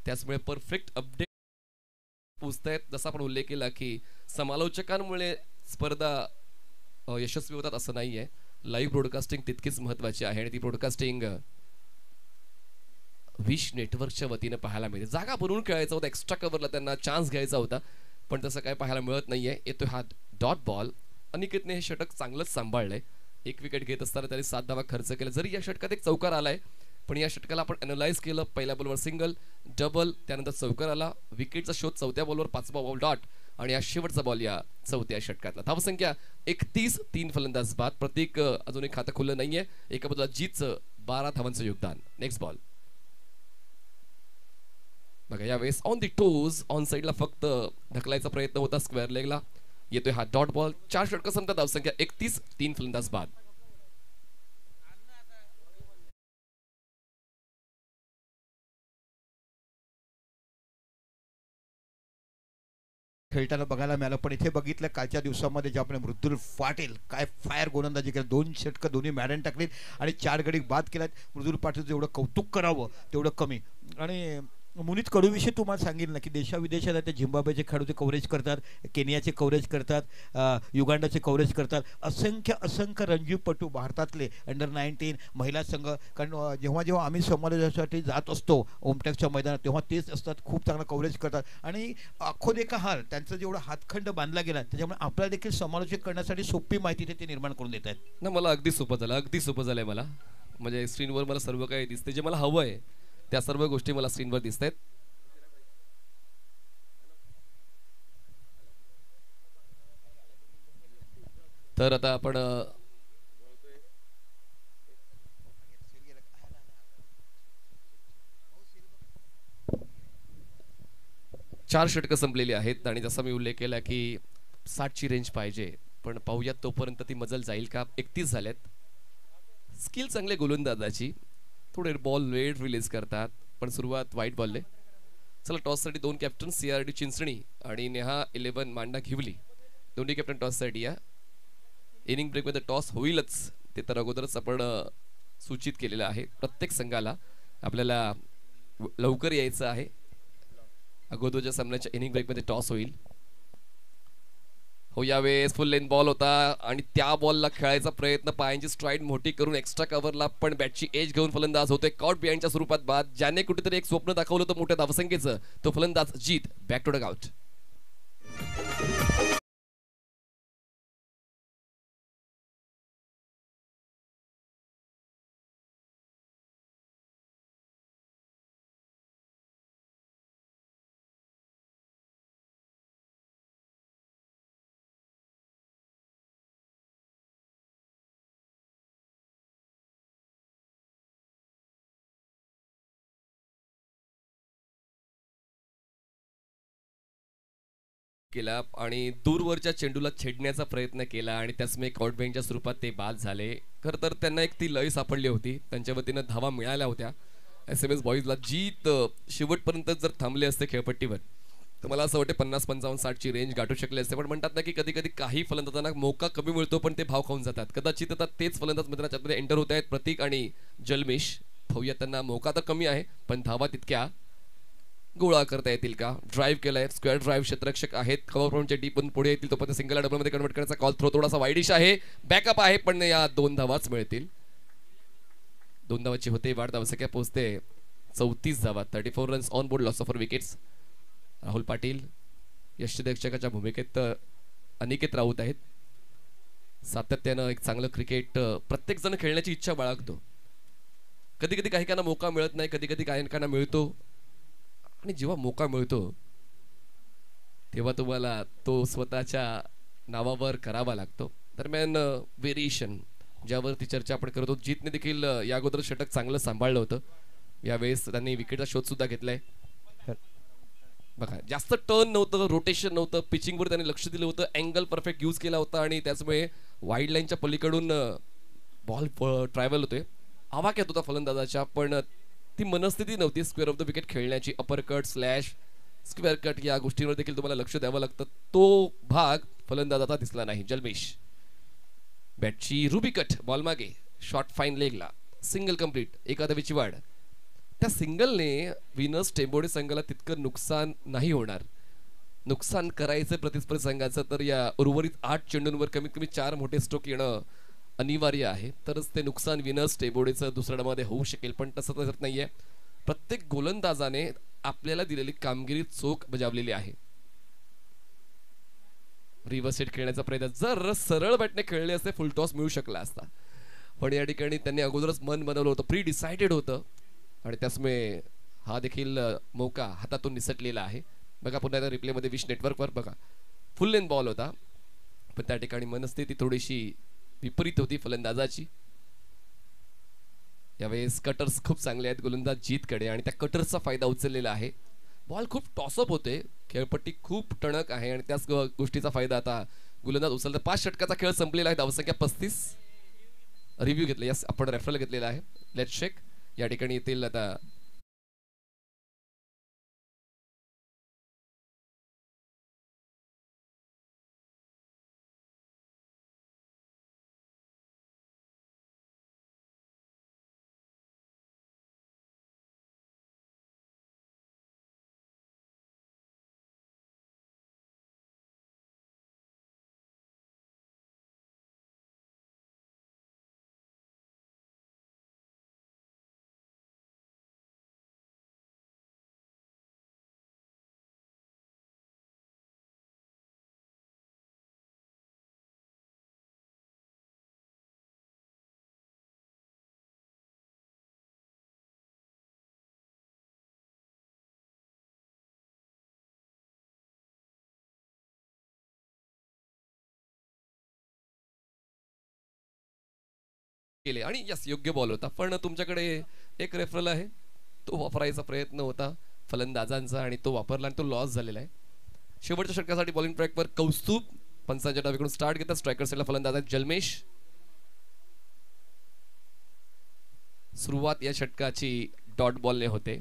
त्याचमुळे परफेक्ट अपडेट पोचतायत. जसा आपण उल्लेख केला की समालोचकांमुळे स्पर्धा यशस्वी होतात असं नाहीये. लाईव्ह ब्रॉडकास्टिंग तितकीच महत्वाची आहे, आणि ती ब्रॉडकास्टिंग विश नेटवर्कच्या वतीने पाहायला मिळते. जागा बनवून खेळायचा होता, एक्स्ट्रा कव्हरला त्यांना चान्स घ्यायचा होता, पण तसं काय पाहायला मिळत नाहीये. येतोय हा डॉट बॉल. अनिकेतने हे षटक चांगलंच सांभाळलंय. 1 विकेट घेत असताना त्यांनी 7 धावा खर्च केला. जरी या षटकात एक चौकार आलाय, पण या षटकाला आपण अनालाइज केलं. पहिल्या बॉलवर सिंगल, डबल, त्यानंतर चौकार आला. विकेटचा शोध 4थ्या बॉलवर, 5वा बॉल डॉट, आणि हा शेवटचा बॉल या 4थ्या षटकातला. धावसंख्या 31, 3 फलंदाज बाद. प्रत्येक अजून एक खातं खुलं नाहीये. एका बाजूला जीतचं 12 धावांचं योगदान. नेक्स्ट बॉल बघा, यावेळेस ऑन दी टोज, ऑन साईडला फक्त ढकलायचा प्रयत्न होता स्क्वेअर लेगला. येतोय हा डॉट बॉल. 4 षटकं संपतात. धावसंख्या 31, 3 फलंदाज बाद. खेळताना बघायला मिळालं. पण इथे बघितलं कालच्या दिवसामध्ये जे आपण मृदुल पाटील काय फायर गोलंदाजी केली, 2 षटकं दोन्ही मॅडन टाकलीत आणि 4 गडी बाद केल्यात. मृदुल पाटीलचं एवढं कौतुक करावं तेवढं कमी. आणि मुनीत कडूविषयी तुम्हाला सांगितलं ना की देशाविदेशात ते झिम्बाब्वेचे खेळाडूचे कव्हरेज करतात, केनियाचे कव्हरेज करतात, युगांडाचे कव्हरेज करतात. असंख्य रणजीपटू भारतातले अंडर 19 महिला संघ, कारण जेव्हा जेव्हा आम्ही समालोचनासाठी जात असतो ओमटेकच्या मैदानात तेव्हा तेच असतात, खूप चांगलं कव्हरेज करतात. आणि अख्खो देखा हार त्यांचा जेवढा हातखंड बांधला गेला त्याच्यामुळे आपल्याला देखील समालोचन करण्यासाठी सोपी माहिती ते निर्माण करून देत आहेत ना. मला अगदी सोपं झालंय मला. म्हणजे स्क्रीनवर मला सर्व काही दिसते, जे मला हवं आहे त्या सर्व गोष्टी मला स्क्रीनवर दिसत आहेत. तर आता आपण 4 षटकं संपलेली आहेत आणि जसा मी उल्लेख केला की 60ची रेंज पाहिजे, पण पाहूयात तोपर्यंत ती मजल जाईल का. 31 झाल्यात. स्किल चांगले गोलंदाजाची, थोडे बॉल लेट रिलीज करतात पण सुरुवात वाईट बॉलने. चला, टॉससाठी 2 कॅप्टन CRD चिंचणी आणि नेहा 11 मांडा घिवली, दोन्ही कॅप्टन टॉससाठी या. इनिंग ब्रेकमध्ये टॉस होईलच ते तर अगोदरच आपण सूचित केलेलं आहे. प्रत्येक संघाला आपल्याला लवकर यायचं आहे. अगोदरच्या सामन्याच्या इनिंग ब्रेकमध्ये टॉस होईल. हो, यावेळेस फुल लेन बॉल होता आणि त्या बॉलला खेळायचा प्रयत्न, पायांची स्ट्राईड मोठी करून एक्स्ट्रा कव्हरला, पण बॅटची एज घेऊन फलंदाज होते कॉट बिहाइंडच्या स्वरूपात बाद. ज्याने कुठेतरी एक स्वप्न दाखवलं होतं मोठ्या धावसंख्येचं, तो फलंदाज जीत बॅक टू डगआउट. केला आणि दूरवरच्या चेंडूला छेडण्याचा प्रयत्न केला आणि त्यासमोर कॉटबँकच्या स्वरूपात ते बाद झाले. खरं तर त्यांना एक ती लय सापडली होती, त्यांच्या वतीनं धावा मिळाल्या होत्या. SMS बॉईजला जीत शेवटपर्यंत जर थांबले असते खेळपट्टीवर तर मला असं वाटतं 50-55-60ची रेंज गाठू शकले असते. पण म्हणतात ना की कधी कधी काही फलंदाजांना मौका कमी मिळतो पण ते भाव खाऊन जातात. कदाचित आता तेच फलंदाज मैदानात एंटर होत आहेत, प्रतीक आणि जल्मिश. पाहूया, त्यांना मौका तर कमी आहे पण धावा तितक्या गोळा करता येतील का. ड्राईव्ह केलाय, स्क्वेअर ड्राईव्ह, क्षेत्ररक्षक आहेत, कव्हर फ्रॉमच्या डीप पण पुढे येतील, तोपर्यंत सिंगल डबल मध्ये कन्वर्ट करण्याचा कॉल. थ्रो थोडासा वाईडिश आहे, बॅकअप आहे, पण या 2 धावाच मिळतील. 2 धावाची होते वाढ. धावसंख्या पोहोचते 34 धावा. 34 runs on board, loss of 4 wickets. Rahul Patil यष्टीरक्षकाच्या भूमिकेत अनिकेत राऊत आहेत. सातत्यानं एक चांगलं क्रिकेट प्रत्येक जण खेळण्याची इच्छा बाळगतो. कधी कधी काही मौका मिळत नाही, कधी कधी काही मिळतो आणि जेव्हा मौका मिळतो तेव्हा तुम्हाला तो स्वतःच्या नावावर करावा लागतो. दरम्यान व्हेरिएशन ज्यावरती चर्चा आपण करतो, जीतने देखील या अगोदर षटक चांगलं सांभाळलं होतं. यावेळेस त्यांनी विकेटचा शोध सुद्धा घेतलाय. बघा, जास्त टर्न नव्हतं, रोटेशन नव्हतं, पिचिंगवर त्यांनी लक्ष दिलं होतं, अँगल परफेक्ट यूज केला होता आणि त्याचमुळे वाईड लाईनच्या पलीकडून बॉल ट्रॅव्हल होतोय. आवाक येत होता फलंदाजाच्या, पण ती मनस्थिती नव्हती स्क्वेअर ऑफ द विकेट खेळण्याची. Upper cut, slash, square cut या गोष्टींवर देखील तुम्हाला लक्ष द्यावं लागतं. तो भाग फलंदाजाचा दिसला नाही. जल्मिश बॅटची रुबी कट, बॉल मागे, शॉर्ट फाईन लेगला, सिंगल कंप्लीट, एका धावेची वाढ. त्या सिंगलने विनर्स टेंबोडे संघाला तितकं नुकसान नाही होणार. नुकसान करायचं प्रतिस्पर्धी संघाचं तर या उर्वरित 8 चेंडूंवर कमीत कमी 4 मोठे स्ट्रोक येणं अनिवार्य आहे, तरच ते नुकसान विनर्स टेंबोडेचं दुसऱ्या डावामध्ये होऊ शकेल. पण तसं तर नाहीये. प्रत्येक गोलंदाजाने आपल्याला दिलेली कामगिरी चोख बजावलेली आहे. रिव्हर्स सेट खेळण्याचा प्रयत्न, जर सरळ बॅटने खेळले असते फुल टॉस मिळू शकला असता, पण या ठिकाणी त्यांनी अगोदरच मन बनवलं होतं, प्री डिसाइडेड होतं आणि त्यामुळे हा देखील मौका हातातून निसटलेला आहे. बघा पुन्हा एकदा रिप्लेमध्ये विश नेटवर्कवर बघा, फुल लेन बॉल होता पण त्या ठिकाणी मनस्थिती थोडीशी विपरीत होती फलंदाजाची. यावेळेस कटर्स खूप चांगले आहेत गोलंदाज जीतकडे आणि त्या कटर्सचा फायदा उचललेला आहे. बॉल खूप टॉसअप होते, खेळपट्टी खूप टणक आहे आणि त्याच गोष्टीचा फायदा आता गोलंदाज उचलला. 5 षटकाचा खेळ संपलेला आहे, धावसंख्या 35. रिव्ह्यू घेतला, यस आपण रेफरल घेतलेला आहे. Let's check. या ठिकाणी येतील आता केले आणि यस योग्य बॉल होता, पण तुमच्याकडे एक रेफरल आहे, तो वापरायचा प्रयत्न होता फलंदाजांचा आणि तो वापरला आणि तो लॉस झालेला आहे. शेवटच्या षटकासाठी बॉलिंग ट्रॅकवर कौस्तुभ पंचांच्या डावीकडून स्टार्ट घेतात. स्ट्रायकर साईडला फलंदाज आहेत जल्मेश. सुरुवात या षटकाची डॉट बॉलने होते.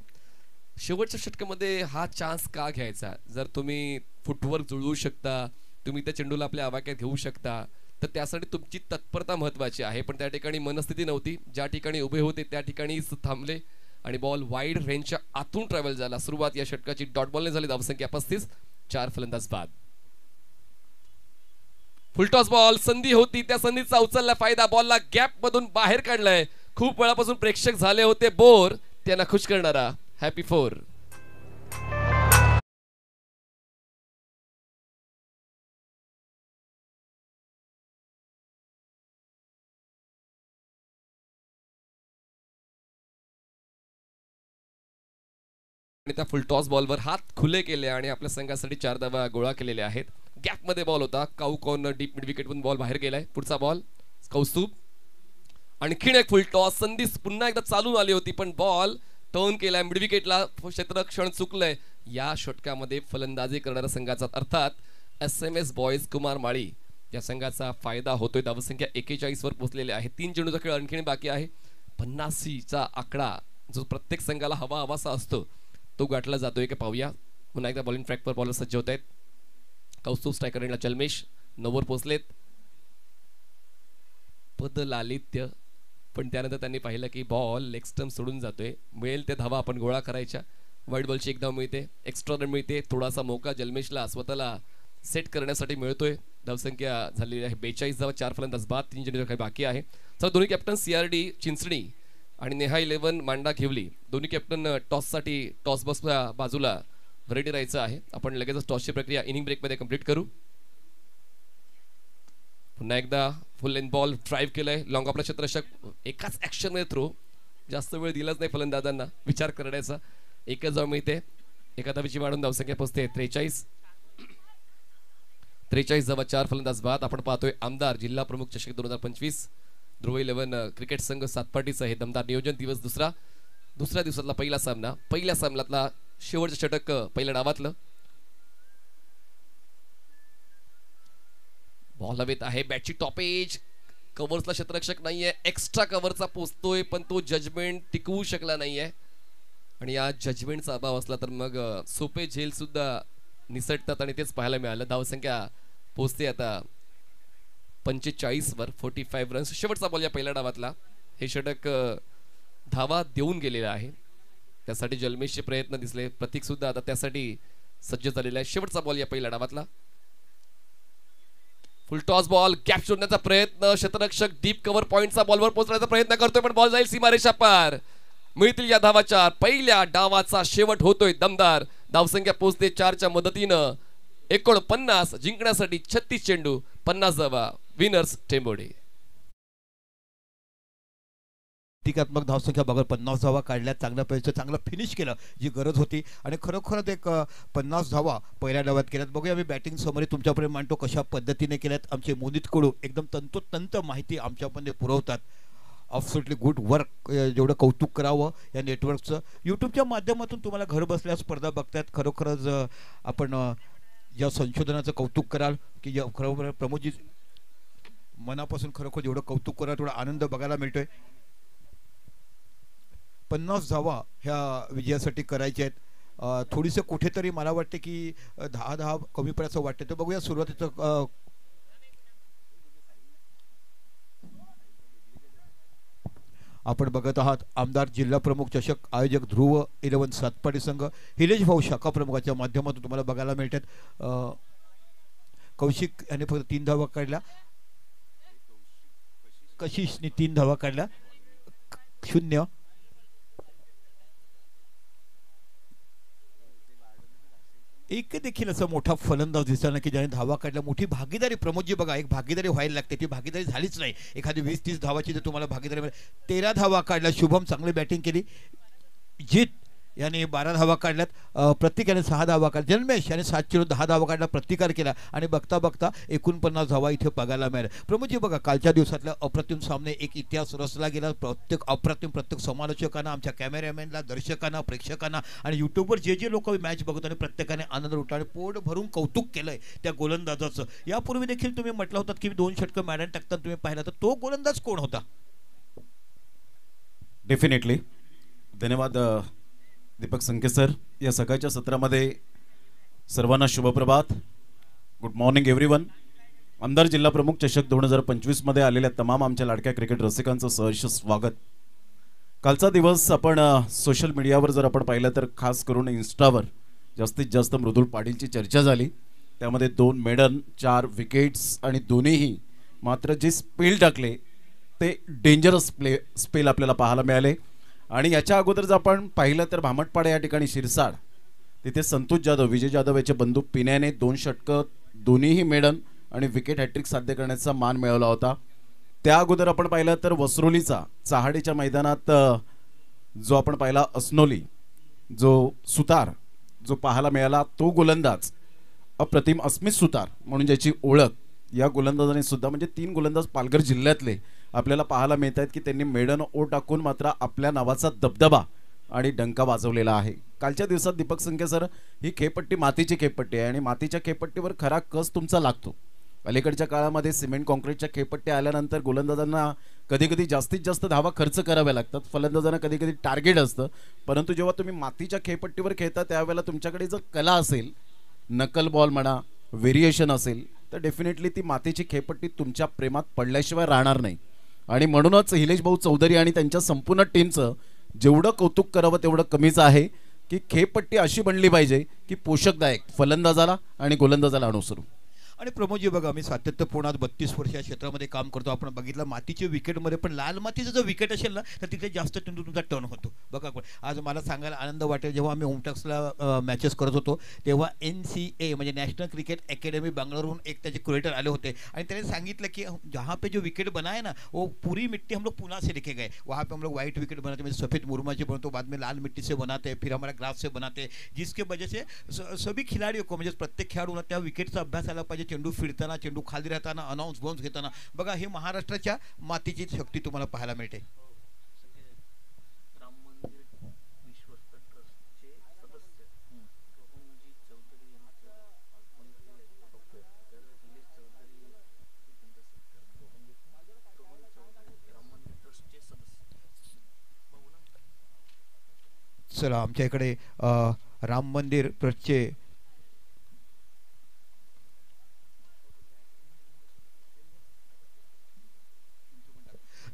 शेवटच्या षटकामध्ये हा चान्स का घ्यायचा? जर तुम्ही फुटवर्क जुळवू शकता, तुम्ही त्या चेंडूला आपल्या आवाक्यात घेऊ शकता, तर त्यासाठी तुमची तत्परता महत्त्वाची आहे. पण त्या ठिकाणी मनस्थिती नव्हती. ज्या ठिकाणी उभे होते त्या ठिकाणीच थांबले आणि बॉल वाईड रेंजच्या आतून ट्रॅव्हल झाला. सुरुवात या षटकाची डॉट बॉलने झाली. धावसंख्या 35. 4 फलंदाज बाद. फुलटॉस बॉल, संधी होती, त्या संधीचा उचलला फायदा. बॉलला गॅप मधून बाहेर काढलाय. खूप वेळापासून प्रेक्षक झाले होते बोर, त्यांना खुश करणारा हॅपी 4. आणि त्या फुलटॉस बॉलवर हात खुले केले आणि आपल्या संघासाठी 4 धावा गोळा केलेल्या आहेत. गॅप मध्ये बॉल होता. काऊ कॉर्नर डीप मिड विकेट मधून बॉल बाहेर गेलाय. पुढचा बॉल कौस्तुभ. आणखीन एक फुलटॉस. संधी पुन्हा एकदा चालून आली होती, पण बॉल टर्न केलाय मिड विकेटला. क्षेत्ररक्षण चुकलंय. या षटकामध्ये फलंदाजी करणाऱ्या संघाचा अर्थात SMS बॉयज कुमार माळी या संघाचा फायदा होतोय. धावसंख्या 41 वर पोहोचलेले आहे. 3 चेंडूचा खेळ आणखीन बाकी आहे. 50चा आकडा जो प्रत्येक संघाला हवासा असतो तो गाठला जातोय की पाहूया. पुन्हा एकदा बॉलिंग ट्रॅकवर बॉलर सज्ज होत आहेत. कौस्तुभ स्ट्रायकर रेंजला जल्मेश 9 वर पोहोचलेत. पद लालित्य, पण त्यानंतर त्यांनी पाहिलं की बॉल लेग स्टंप सोडून जातोय. मिळेल ते धावा आपण गोळा करायच्या. वाईट बॉलची एक धाव मिळते, एक्स्ट्रा रन मिळते. थोडासा मौका जल्मेशला स्वतःला सेट करण्यासाठी मिळतोय. धावसंख्या झालेली आहे 42 धावा. 4 फलंदाज बाद. 3 चेंडू काही बाकी आहे. तर दोन्ही कॅप्टन CRD चिंचणी आणि नेहा 11 मांडा घेवली, दोन्ही कॅप्टन टॉससाठी टॉस बॉक्सच्या बाजूला रेडी राहायचं आहे. आपण लगेचच टॉसची प्रक्रिया इनिंग ब्रेकमध्ये कंप्लीट करू. पुन्हा एकदा फुल लेंथ बॉल ड्राईव्ह केलाय. लॉंग आपला क्षेत्ररक्षक एकाच ऍक्शन मध्ये थ्रो, जास्त वेळ दिलाच नाही फलंदाजांना विचार करण्याचा. एकच धाव मिळते. एका धावेची वाढून धावसंख्या पोहोचते 43. 43 धावा. 4 फलंदाज बाद. आपण पाहतोय आमदार जिल्हा प्रमुख चषक 2025 ध्रुव 11 क्रिकेट संघ सातपाटीचा हे दमदार नियोजन. दिवस दुसऱ्या दिवसातला पहिला सामना. पहिल्या सामन्यातला शेवटचं षटक पहिल्या डावातलं. बॉल हवेत आहे. बॅटची टॉपेज. कव्हर्सला क्षेत्ररक्षक नाहीये. एक्स्ट्रा कव्हरचा पोचतोय, पण तो जजमेंट टिकवू शकला नाहीये. आणि या जजमेंटचा अभाव असला तर मग सोपे झेल सुद्धा निसटतात आणि तेच पाहायला मिळालं. धावसंख्या पोचते आता 45 वर. 45 रन्स. शेवटचा बॉल या पहिल्या डावातला. हे षटक धावा देऊन गेलेला आहे. त्यासाठी जल्मेशचे प्रयत्न दिसले. प्रतीक सुद्धा आता त्यासाठी सज्ज झालेला आहे. शेवटचा बॉल या पहिल्या डावातला. Full toss ball. गॅप शोधण्याचा प्रयत्न. क्षेत्ररक्षक डीप कव्हर पॉइंटचा बॉलवर पोहोचण्याचा प्रयत्न करतोय, पण बॉल जाईल सीमारेषा पार. मिळतील या धावा 4. पहिल्या डावाचा शेवट होतोय दमदार. धावसंख्या पोहोचते 4च्या मदतीनं 49. जिंकण्यासाठी 36 चेंडू 50 धावा. विनर्स टेंबोडे. टीकात्मक धावसंख्या बघत 50 धावा काढल्या. चांगल्या पैसे चांगलं फिनिश केलं जी गरज होती आणि खरोखरच एक 50 धावा पहिल्या डावात केल्यात. बघूया आम्ही बॅटिंग समरी तुमच्यापर्यंत मांडतो कशा पद्धतीने केल्यात. आमचे मोनित कडू एकदम तंतोतंत माहिती आमच्यापर्यंत पुरवतात. Absolutely good work. जेवढं कौतुक करावं या नेटवर्कचं. यूट्यूबच्या माध्यमातून तुम्हाला घर बसल्या स्पर्धा बघतायत. खरोखरच आपण या संशोधनाचं कौतुक कराल की खरोखर प्रमोदजी मनापासून खरोखर जेवढं कौतुक कराल तेवढा आनंद बघायला मिळतोय. 50 धावा ह्या विजयासाठी करायच्या आहेत. थोडीसं कुठेतरी मला वाटते की 10 कमी पडायचं वाटतं. तर बघूया सुरुवातीचं. आपण बघत आहात आमदार जिल्हा प्रमुख चषक आयोजक ध्रुव 11 सातपाडी संघ. हिलेश भाऊ शाखा प्रमुखाच्या माध्यमातून तुम्हाला बघायला मिळतात. कौशिक याने फक्त 3 धावा काढल्या. कशिशने 3 धावा काढल्या. 0. एक देखील असा मोठा फलंदाज दिसला ना की ज्याने धावा काढल्या. मोठी भागीदारी प्रमोदजी बघा, एक भागीदारी व्हायला लागते. ती भागीदारी झालीच नाही. एखादी 20-30 धावाची जर तुम्हाला भागीदारी 13 धावा काढल्या. शुभम चांगली बॅटिंग केली. जीत याने 12 धावा काढल्यात, प्रत्येकाने 6 धावा काढल्या. जन्मेश याने 7 चेंडू 10 धावा काढला, प्रतिकार केला आणि बघता बघता 49 धावा इथे बघायला मिळाल्या. प्रमोदजी बघा, कालच्या दिवसातल्या अप्रतिम सामने एक इतिहास रचला गेला. प्रत्येक समालोचकांना, आमच्या कॅमेरामॅनला, दर्शकांना, प्रेक्षकांना आणि यूट्यूबवर जे लोक मॅच बघत आणि प्रत्येकाने आनंद लुटला आणि पोट भरून कौतुक केलंय त्या गोलंदाजाचं. यापूर्वी देखील तुम्ही म्हटलं होतं की 2 षटकं मॅडन टाकताना तुम्ही पाहिला, तर तो गोलंदाज कोण होता? डेफिनेटली धन्यवाद दीपक संके सर. या सकाळच्या सत्रामध्ये सर्वांना शुभप्रभात. Good morning everyone. आमदार जिल्हा प्रमुख चषक 2025 मध्ये आलेल्या तमाम आमच्या लाडक्या क्रिकेट रसिकांचं सहर्ष स्वागत. कालचा दिवस आपण सोशल मीडियावर जर आपण पाहिलं तर खास करून इन्स्टावर जास्तीत जास्त मृदुल पाटीलची चर्चा झाली. त्यामध्ये 2 मेडन, 4 विकेट्स आणि दोन्हीही मात्र जे स्पेल टाकले ते डेंजरस स्पेल आपल्याला पाहायला मिळाले. आणि याच्या अगोदर जर आपण पाहिलं तर भामटपाडा या ठिकाणी शिरसाड, तिथे संतोष जाधव, विजय जाधव याचे बंधू पिण्याने 2 षटकं, दोन्हीही मेडन आणि विकेट हॅट्रिक साध्य करण्याचा मान मिळवला होता. त्या अगोदर आपण पाहिलं तर वसरोलीचा चहाडीच्या मैदानात जो आपण पाहिला अस्नोली, जो सुतार जो पाहायला मिळाला, तो गोलंदाज अप्रतिम अस्मित सुतार म्हणून ज्याची ओळख, या गोलंदाजाने सुद्धा म्हणजे 3 गोलंदाज पालघर जिल्ह्यातले आपल्याला पाहायला मिळत आहेत की त्यांनी मेडन ओ टाकून मात्र आपल्या नावाचा दबदबा आणि डंका वाजवलेला आहे. कालच्या दिवसात दीपक संके सर, ही खेळपट्टी मातीची खेळपट्टी आहे आणि मातीच्या खेळपट्टीवर खरा कस तुमचा लागतो. अलीकडच्या काळामध्ये सिमेंट कॉन्क्रीटच्या खेळपट्ट्या आल्यानंतर गोलंदाजांना कधी कधी जास्तीत जास्त धावा खर्च कराव्या लागतात, फलंदाजांना कधी कधी टार्गेट असतं. परंतु जेव्हा तुम्ही मातीच्या खेळपट्टीवर खेळता त्यावेळेला तुमच्याकडे जर कला असेल, नकल बॉल म्हणा, व्हेरिएशन असेल, तर डेफिनेटली ती मातीची खेळपट्टी तुमच्या प्रेमात पडल्याशिवाय राहणार नाही. आणि म्हणूनच हिलेश भाऊ चौधरी आणि त्यांच्या संपूर्ण टीमचं जेवढं कौतुक करावं तेवढं कमीच आहे की खेळपट्टी अशी बनली पाहिजे की पोषकदायक फलंदाजाला आणि गोलंदाजाला अनुसरून. आणि प्रमोदजी बघा, मी सातत्यपूर्ण 32 वर्ष या क्षेत्रामध्ये काम करतो. आपण बघितलं मातीच्या विकेटमध्ये पण लाल मातीचं जर विकेट असेल ना तर तिथे जास्त चेंडू तुमचा टर्न होतो. बघा, आज मला सांगायला आनंद वाटेल, जेव्हा आम्ही होमटॅक्सला मॅचेस करत होतो तेव्हा NCA म्हणजे नॅशनल क्रिकेट अकेडमी बंगळुरूहून एक त्याचे क्युरेटर आले होते आणि त्याने सांगितलं की जहाँ पे जो विकेट बनाए ना वो पूरी मिट्टी हम लोग पुणे से लेके गए. वहाँ पे हम लोग व्हाइट विकेट बनाते, म्हणजे सफ़ेद मुरमाचे बनतो, बाद में लाल मिट्टी से बनाते, फिर हमारा ग्रास से बनाते, जिसके वजह से सभी खिलाड़ियों को म्हणजे प्रत्येक खेळाडूला त्या विकेटचा अभ्यास आला पाहिजे. चेंडू फिरताना, चेंडू खाली राहताना, अनाउन्स बाउन्स घेताना. बघा, ही महाराष्ट्राच्या मातीची शक्ती तुम्हाला पाहायला मिळते. चला, आमच्या इकडे राम मंदिर ट्रस्टचे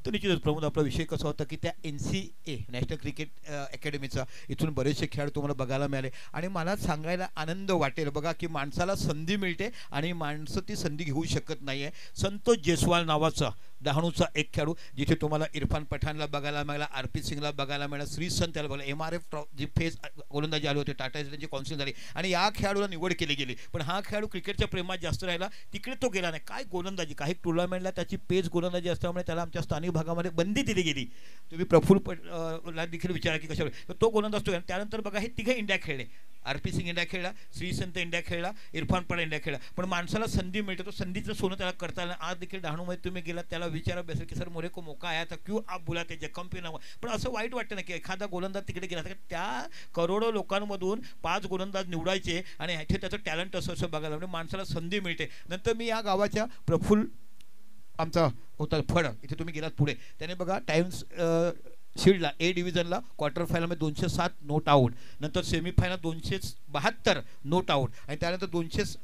तर निश्चितच प्रमोद, आपला विषय कसा होता की त्या NCA नॅशनल क्रिकेट अकॅडमीचा इथून बरेचसे खेळाडू तुम्हाला बघायला मिळाले आणि मला सांगायला आनंद वाटेल बघा की माणसाला संधी मिळते आणि माणसं ती संधी घेऊ शकत नाही आहे. संतोष जयस्वाल नावाचा डहाणूचा एक खेळाडू, जिथे तुम्हाला इरफान पठाणला बघायला मिळाला, RP सिंगला बघायला मिळाला, श्रीसंत त्याला बघायला, MRF जी फेस गोलंदाजी आले होते, टाटा त्यांची काउन्सिल झाली आणि या खेळाडूला निवड केली गेली. पण हा खेळाडू क्रिकेटच्या प्रेमात जास्त राहिला, तिकडे तो गेला नाही. काय गोलंदाजी, काही टुर्नामेंटला त्याची पेस गोलंदाजी असल्यामुळे त्याला आमच्या स्थानिक भागामध्ये बंदी दिली गेली. तुम्ही प्रफुल्ल देखील विचारा की कशावर, तर तो गोलंदाज तो. त्यानंतर बघा, हे तिघे इंडिया खेळले, RP सिंग इंडिया खेळला, श्रीसंत इंडिया खेळला, इरफान पठाण इंडिया खेळला. पण माणसाला संधी मिळते, तो संधीचं सोनं त्याला करता आलं. आज देखील डहाणूमध्ये तुम्ही गेलात, त्याला विचारा बेसेल की सर मोरे को मौका आया था, क्यों आप बुलाते जखम पे नाव. पण असं वाईट वाटतं ना की एखादा गोलंदाज तिकडे गेला तर त्या करोडो लोकांमधून 5 गोलंदाज निवडायचे आणि ह्याचे त्याचं टॅलेंट असं बघायला म्हणजे माणसाला संधी मिळते. नंतर मी या गावाच्या प्रफुल्ल आमचा होता फड, इथे तुम्ही गेलात पुढे, त्याने बघा टाइम्स शील्डला A डिव्हिजनला क्वार्टर फायनलमध्ये 207 नोट आऊट, नंतर सेमीफायनल 272 नोट आऊट आणि त्यानंतर 200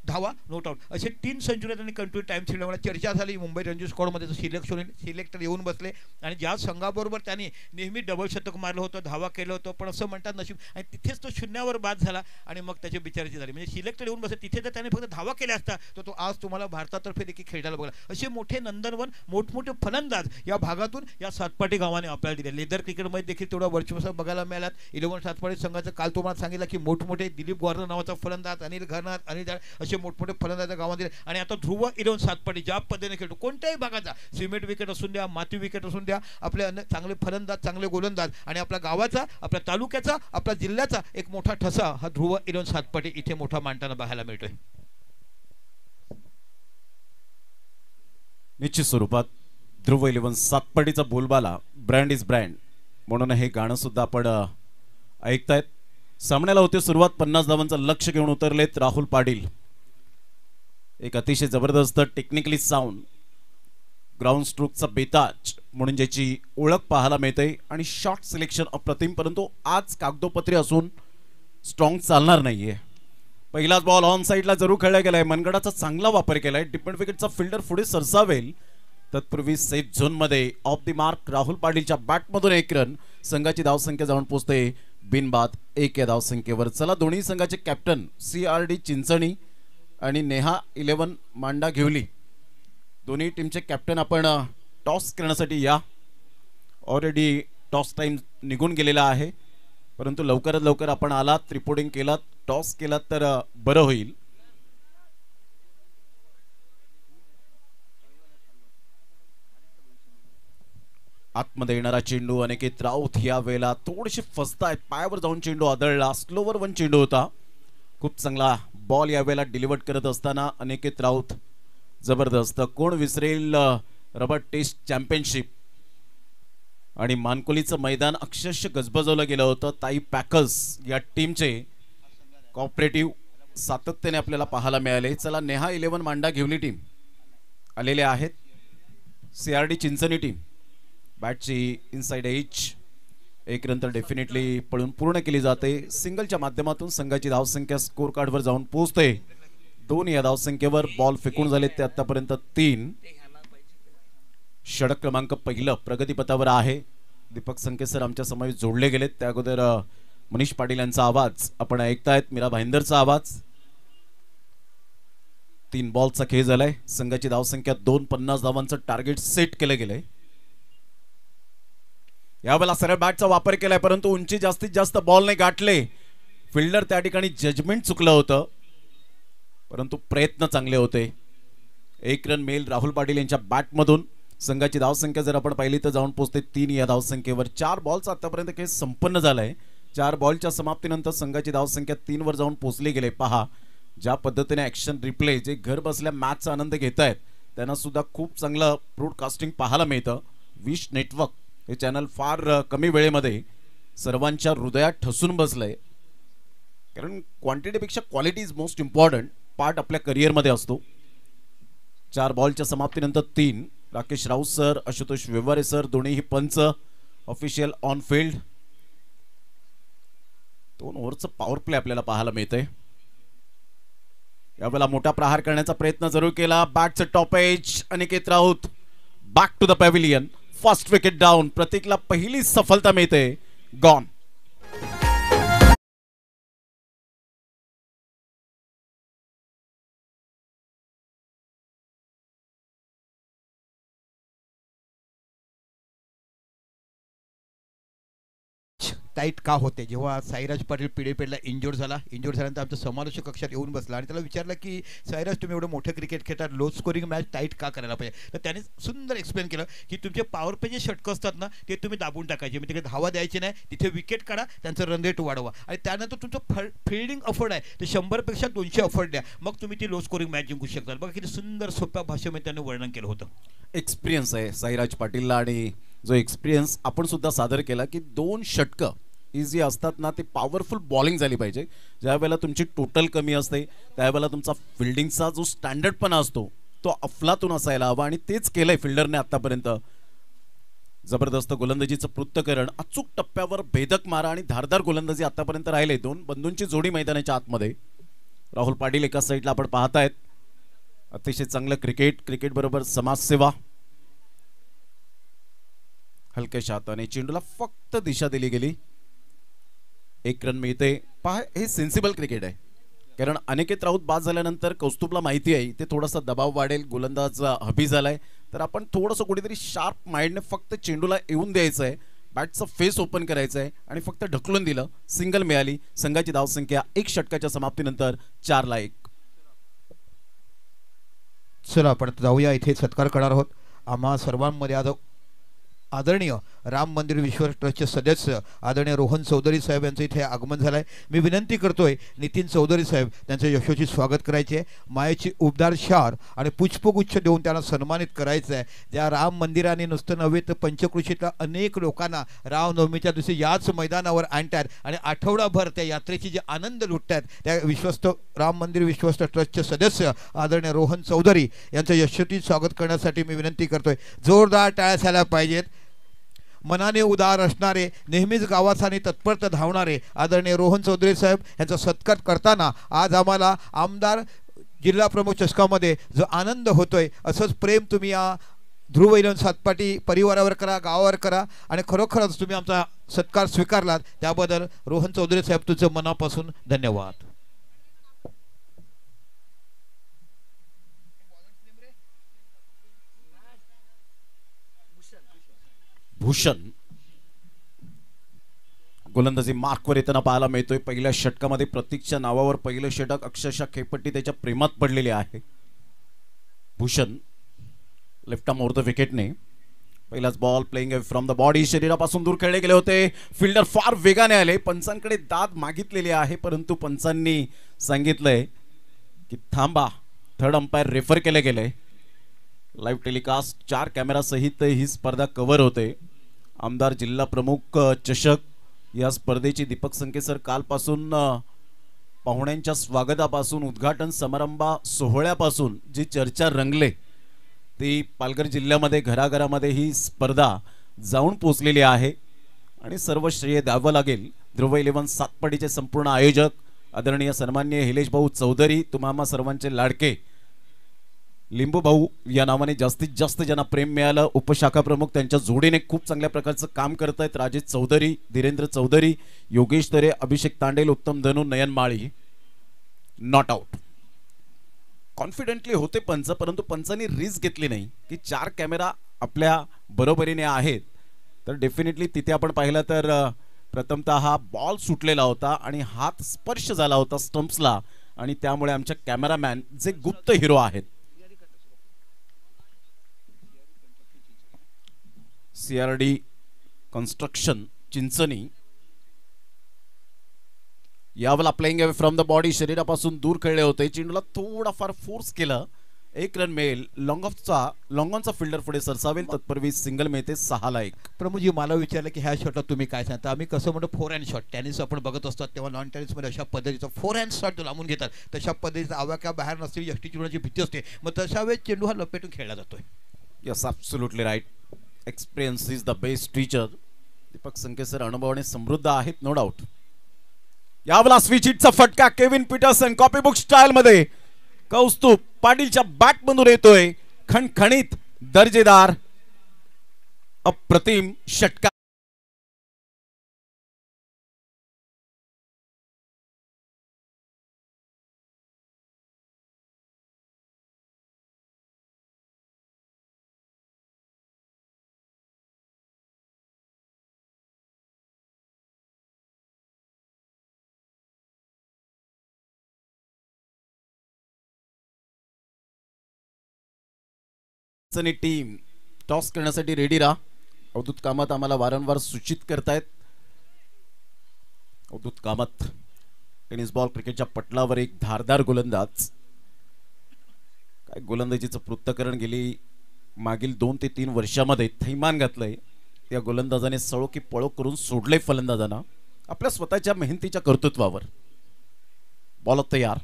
धावा नोट आउट, असे 3 सेंचुरी त्यांनी कंटिन्यू टाइम खेळल्यामुळे चर्चा झाली. मुंबई रणजी स्क्वॉडमध्ये सिलेक्टर येऊन बसले आणि ज्या संघाबरोबर त्यांनी नेहमी डबल शतक मारलं होतं, धावा केलं होतं, पण असं म्हणतात नशीब, आणि तिथेच तो शून्यावर बाद झाला आणि मग त्याची बिचाराची झाली. म्हणजे सिलेक्टर येऊन बसले, तिथे जर त्याने फक्त धावा केल्या असता तर तो आज तुम्हाला भारतातर्फे देखील खेळायला बघला. असे मोठे नंदनवन, मोठमोठे फलंदाज या भागातून या सातपाटी गावाने आपल्याला दिले. लेदर क्रिकेटमध्ये देखील तेवढा वर्चस्व बघायला मिळालात. 11 सातपाटी संघाचं काल तुम्हाला सांगितलं की मोठमोठे दिलीप गॉर्नर नावाचा फलंदाज, अनिल घरनाथ, अनिल असे असे मोठमोठे फलंदाज गावामध्ये. आणि आता ध्रुव 11 सातपाटी ज्या पद्धतीने खेळतो, कोणत्याही भागाचा सिमेंट विकेट असून द्या, माती विकेट असून द्या, आपले चांगले फलंदाज, चांगले गोलंदाज आणि आपल्या गावाचा, आपल्या तालुक्याचा, आपल्या जिल्ह्याचा एक मोठा ठसा हा ध्रुव 11 सातपाटी इथे मोठा मांडताना पाहायला मिळतोय. निश्चित स्वरूपात ध्रुव 11 सातपाटीचा बोलबाला, ब्रँड इज ब्रँड म्हणून हे गाणं सुद्धा आपण ऐकतायत. सामन्याला होते सुरुवात. 50 धावांचं लक्ष घेऊन उतरलेत राहुल पाटील. एक अतिशय जबरदस्त टेक्निकली साऊंड ग्राउंड स्ट्रोकचा बेताज म्हणून ज्याची ओळख पाहायला मिळते आणि शॉट सिलेक्शन अप्रतिम, परंतु आज कागदोपत्री असून स्ट्रॉंग चालणार नाहीये. पहिलाच बॉल ऑन साईडला जरूर खेळला गेलाय. मनगडाचा चांगला वापर केलाय. डिफेंड विकेटचा फिल्डर पुढे सरसावेल तत्पूर्वी सेफ झोन मध्ये ऑफ द मार्क राहुल पाटीलच्या बॅटमधून 1 रन. संघाची धावसंख्या जाऊन पोहोचते बिनबाद 1 या धावसंख्येवर. चला, दोन्ही संघाचे कॅप्टन CRD चिंचणी आणि नेहा 11 मांडा घेवली, दोन्ही टीमचे कॅप्टन आपण टॉस करण्यासाठी या. ऑलरेडी टॉस टाइम निघून गेलेला आहे, परंतु लवकरात लवकर आपण आलात, रिपोर्टिंग केलात, टॉस केलात तर बरं होईल. आतमध्ये येणारा चेंडू अनिकेत राऊत या वेळेला थोडेसे फसतायत. पायावर जाऊन चेंडू आदळला. स्लोवर 1 चेंडू होता. खूप चांगला बॉल या वेळेला डिलिव्हर करत असताना अनिकेत राऊत जबरदस्त. कोण विसरेल रबर टेस्ट चॅम्पियनशिप आणि मानकोलीचं मैदान अक्षरशः गजबजवलं गेलं होतं. ताई पॅकर्स या टीमचे कॉपरेटिव्ह सातत्याने आपल्याला पाहायला मिळाले. चला, नेहा 11 मांडा घेवली टीम आलेले आहेत. CRD चिंचणी टीम बॅटची इनसाइड एज 1 रन तर डेफिनेटली पळून पूर्ण केली जाते. सिंगलच्या माध्यमातून संघाची धावसंख्या स्कोर कार्डवर जाऊन पोहोचते 2 या धावसंख्येवर. बॉल फेकून झाले ते आतापर्यंत 3. षटक क्रमांक 1 प्रगतीपथावर आहे. दीपक संकेसर आमच्या समवेत जोडले गेलेत. त्या अगोदर मनीष पाटील यांचा आवाज आपण ऐकतायत, मीरा भाईंदरचा आवाज. 3 बॉलचा खेळ झालाय. संघाची धावसंख्या 2. 50 धावांचं टार्गेट सेट केलं गेलंय. यावेळेला सरळ बॅटचा वापर केलाय, परंतु उंची जास्तीत जास्त बॉल नाही गाठले. फिल्डर त्या ठिकाणी जजमेंट चुकलं होतं, परंतु प्रयत्न चांगले होते. 1 रन मिळेल राहुल पाटील यांच्या बॅटमधून. संघाची धावसंख्या जर आपण पाहिली तर जाऊन पोहोचते 3 या धावसंख्येवर. 4 बॉलचा आतापर्यंत खेळ संपन्न झालाय. 4 बॉलच्या समाप्तीनंतर संघाची धावसंख्या 3 वर जाऊन पोहोचली गेले. पहा ज्या पद्धतीने ऍक्शन रिप्ले जे घर बसल्या मॅचचा आनंद घेत आहेत त्यांना सुद्धा खूप चांगलं ब्रॉडकास्टिंग पाहायला मिळतं. विश नेटवर्क हे चॅनल फार कमी वेळेमध्ये सर्वांच्या हृदयात ठसून बसलंय, कारण क्वांटिटीपेक्षा quality is most important part आपल्या करिअरमध्ये असतो. 4 बॉलच्या समाप्तीनंतर 3. राकेश राऊत सर, आशुतोष व्यवहारे सर दोन्हीही पंच ऑफिशियल ऑन फील्ड. 2 ओव्हरचं पॉवर प्ले आपल्याला पाहायला मिळतंय. यावेळेला मोठा प्रहार करण्याचा प्रयत्न जरूर केला. बॅटचं top edge Aniket Raut back to the pavilion. First wicket down. प्रतीकला पहिली सफलता मिळते. गॉन. टाईट का होते? जेव्हा साईराज पाटील पिढेपेडला इंजोर्ड झाल्यानंतर आमच्या समालोचक कक्षात येऊन बसला आणि त्याला विचारलं की साईराज तुम्ही एवढं मोठं क्रिकेट खेळतात, लो स्कोरिंग मॅच टाईट का करायला पाहिजे? तर त्याने सुंदर एक्सप्लेन केलं की तुमचे पॉवर पे जे षटकं असतात ना ते तुम्ही दाबून टाकायचे, म्हणजे तिकडे धावा द्यायची नाही, तिथे विकेट काढा, त्यांचं रन रेट वाढवा आणि त्यानंतर तुमचं फिल्डिंग अफर्ड आहे ते 100पेक्षा 200 अफर्ड द्या, मग तुम्ही ती लो स्कोरिंग मॅच जिंकू शकता. बघा किती सुंदर सोप्या भाषेमध्ये त्याने वर्णन केलं होतं. एक्सपिरियन्स आहे साईराज पाटीलला आणि जो एक्सपिरियन्स आपण सुद्धा सादर केला की 2 षटकं इझी असतात ना ते पॉवरफुल बॉलिंग झाली पाहिजे. ज्या वेळेला तुमची टोटल कमी असते त्यावेळेला तुमचा फिल्डिंगचा जो स्टँडर्डपणा असतो तो अफलातून असायला हवा आणि तेच केलंय फिल्डरने आतापर्यंत. जबरदस्त गोलंदाजीचं पृथ्थकरण, अचूक टप्प्यावर भेदक मारा आणि धारदार गोलंदाजी आतापर्यंत राहिले. 2 बंधूंची जोडी मैदानाच्या आतमध्ये. राहुल पाटील एका साईडला आपण पाहतायत. अतिशय चांगलं क्रिकेट बरोबर समाजसेवा. हलक्याशा हाताने चेंडूला फक्त दिशा दिली गेली. 1 रन मिळते. पहा हे सेन्सिबल क्रिकेट आहे, कारण अनिकेत राऊत बाद झाल्यानंतर कौस्तुभला माहिती आहे ते थोडासा दबाव वाढेल, गोलंदाज हबी झालाय, तर आपण थोडंसं कुठेतरी शार्प माइंडने फक्त चेंडूला येऊन द्यायचं आहे, बॅटचं फेस ओपन करायचं आहे आणि फक्त ढकलून दिलं. सिंगल मिळाली. संघाची धावसंख्या 1 षटकाच्या समाप्तीनंतर 4 ला 1. चला आपण जाऊया, इथे सत्कार करणार आहोत. आम्हा सर्वांमध्ये आज आदरणीय राम मंदिर विश्व ट्रस्टचे सदस्य आदरणीय रोहन चौधरी साहेब यांचं इथे आगमन झालं आहे. मी विनंती करतोय नितीन चौधरी साहेब त्यांचं यशोची स्वागत करायचे आहे. मायेची उबदार शार आणि पुष्पगुच्छ देऊन त्यांना सन्मानित करायचं आहे. ज्या राम मंदिराने नुसतं नव्हे तर पंचकृषीतल्या अनेक लोकांना रामनवमीच्या दिवशी याच मैदानावर आणतात आणि आठवडाभर त्या यात्रेची जे आनंद लुटतात, त्या विश्वस्त राम मंदिर विश्वस्त ट्रस्टचे सदस्य आदरणीय रोहन चौधरी यांचं यशस्वी स्वागत करण्यासाठी मी विनंती करतोय. जोरदार टाळ्या झाल्या पाहिजेत. मनाने उदार असणारे, नेहमीच गावासाठी तत्पर धावणारे आदरणीय रोहन चौधरी साहेब यांचा सत्कार करताना आज आम्हाला आमदार जिल्हा प्रमुख चषकामध्ये जो आनंद होतोय, असंच प्रेम तुम्ही या ध्रुव इलेव्हन सातपाटी परिवारावर करा, गावावर करा आणि खरोखरच तुम्ही आमचा सत्कार स्वीकारलात त्याबद्दल रोहन चौधरी साहेब तुमचं मनापासून धन्यवाद. भूषण गोलंदाजी मार्कवर येताना पाहायला मिळतोय. पहिल्या षटकामध्ये प्रतीकच्या नावावर पहिलं षटक अक्षरशः खेळपट्टी त्याच्या प्रेमात पडलेली आहे. Bhushan left arm over the विकेटने पहिलाच ball playing from the body, शरीरापासून दूर खेळले गेले होते. फिल्डर फार वेगाने आले, पंचांकडे दाद मागितलेली आहे परंतु पंचांनी सांगितलंय की थांबा. थर्ड अंपायर रेफर केले गेले. लाईव्ह टेलिकास्ट 4 कॅमेरा सहित ही स्पर्धा कव्हर होते. आमदार जिल्हा प्रमुख चषक या स्पर्धेची दीपक संकेसर कालपासून पाहुण्यांच्या स्वागतापासून उद्घाटन समारंभा सोहळ्यापासून जी चर्चा रंगले ती पालघर जिल्ह्यामध्ये घराघरामध्ये ही स्पर्धा जाऊन पोचलेली आहे आणि सर्व श्रेय द्यावं लागेल ध्रुव इलेव्हन सातपाडीचे संपूर्ण आयोजक आदरणीय सन्माननीय हिलेश भाऊ चौधरी, तुम्हा सर्वांचे लाडके लिंबू भाऊ या नावाने जास्तीत जास्त ज्यांना प्रेम मिळालं. उपशाखा प्रमुख त्यांच्या जोडीने खूप चांगल्या प्रकारचं काम करत आहेत. राजेश चौधरी, धीरेंद्र चौधरी, योगेश तरे, अभिषेक तांडेल, उत्तम धनु, नयन माळी नॉट आउट. कॉन्फिडेंटली होते पंच, परंतु पंचांनी रिस्क घेतली नाही की 4 कॅमेरा आपल्या बरोबरीने आहेत. तर डेफिनेटली तिथे आपण पाहिलं तर प्रथमतः हा बॉल सुटलेला होता आणि हात स्पर्श झाला होता स्टंप्सला आणि त्यामुळे आमच्या कॅमेरामॅन जे गुप्त हिरो आहेत CRD कन्स्ट्रक्शन चिंचणी यावला playing away from the body, शरीरापासून दूर खेळले होते. चेंडूला थोडाफार फोर्स केलं, 1 रन मिळेल. लॉंगॉनचा फिल्डर पुढे सरसावेल, तत्पूर्वी सिंगल मिळते 6-1. प्रभूजी मला विचारलं की ह्या शॉटला तुम्ही काय सांगता. आम्ही कसं म्हणतो 4 हँड शॉट, टेनिस आपण बघत असतात तेव्हा नॉन टेनिसमध्ये अशा पद्धतीचा 4 हँड शॉट लांबून घेतात, तशा पद्धतीचा आवाक्या बाहेर नसलेली यष्टी चिडण्याची भीती असते. मग तशा वेळेस चेंडू हा लपेटून खेळला जातोय. Yes, absolutely right. Experience is the best teacher. Deepak Sankesar अनुभवाने समृद्ध आहेत, नो डाऊट. यावला स्विच हिटचा फटका केविन पीटरसन कॉपीबुक स्टाईल मध्ये कौस्तुभ पाटीलच्या बॅट मधून येतोय. खणखणीत दर्जेदार अप्रतिम षटकार. टीम टॉस करण्यासाठी रेडी राहा. अवधूत कामत आम्हाला वारंवार सूचित करतायत. अवधूत कामत टेनिस बॉल क्रिकेटच्या पटलावर एक धारदार गोलंदाज. काय गोलंदाजीचं पृथक्करण गेली मागील 2 ते 3 वर्षामध्ये थैमान घातलंय. त्या गोलंदाजाने सळो की पळो करून सोडले फलंदाजांना आपल्या स्वतःच्या मेहनतीच्या कर्तृत्वावर. बॉल तयार.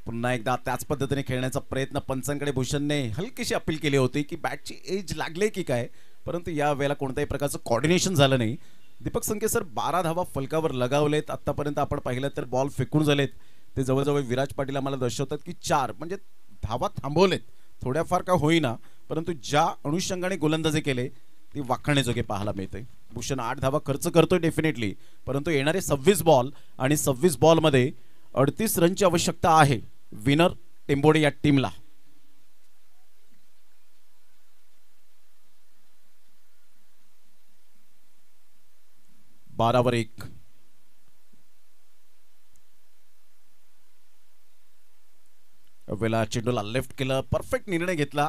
पुन्हा एकदा त्याच पद्धतीने खेळण्याचा प्रयत्न पंचांकडे भूषणने हलकीशी अपील केली होती की बॅटची एज लागले की काय, परंतु या वेळेला कोणत्याही प्रकारचं कोऑर्डिनेशन झालं नाही. दीपक संकेसर 12 धावा फलकावर लगावलेत. आतापर्यंत आपण पाहिलं तर बॉल फेकून झालेत ते जवळजवळ विराज पाटील आम्हाला दर्शवतात की 4 म्हणजे धावा थांबवलेत. थोड्याफार का होईना परंतु ज्या अनुषंगाने गोलंदाजी केले ती वाखाणण्याजोगे पाहायला मिळते. भूषण 8 धावा खर्च करतोय डेफिनेटली, परंतु येणारे 26 बॉल आणि 26 बॉलमध्ये 38 रनची आवश्यकता आहे विनर टेंबोडे या टीमला. बारावर 1. वेळेला चेंडूला लेफ्ट केलं, परफेक्ट निर्णय घेतला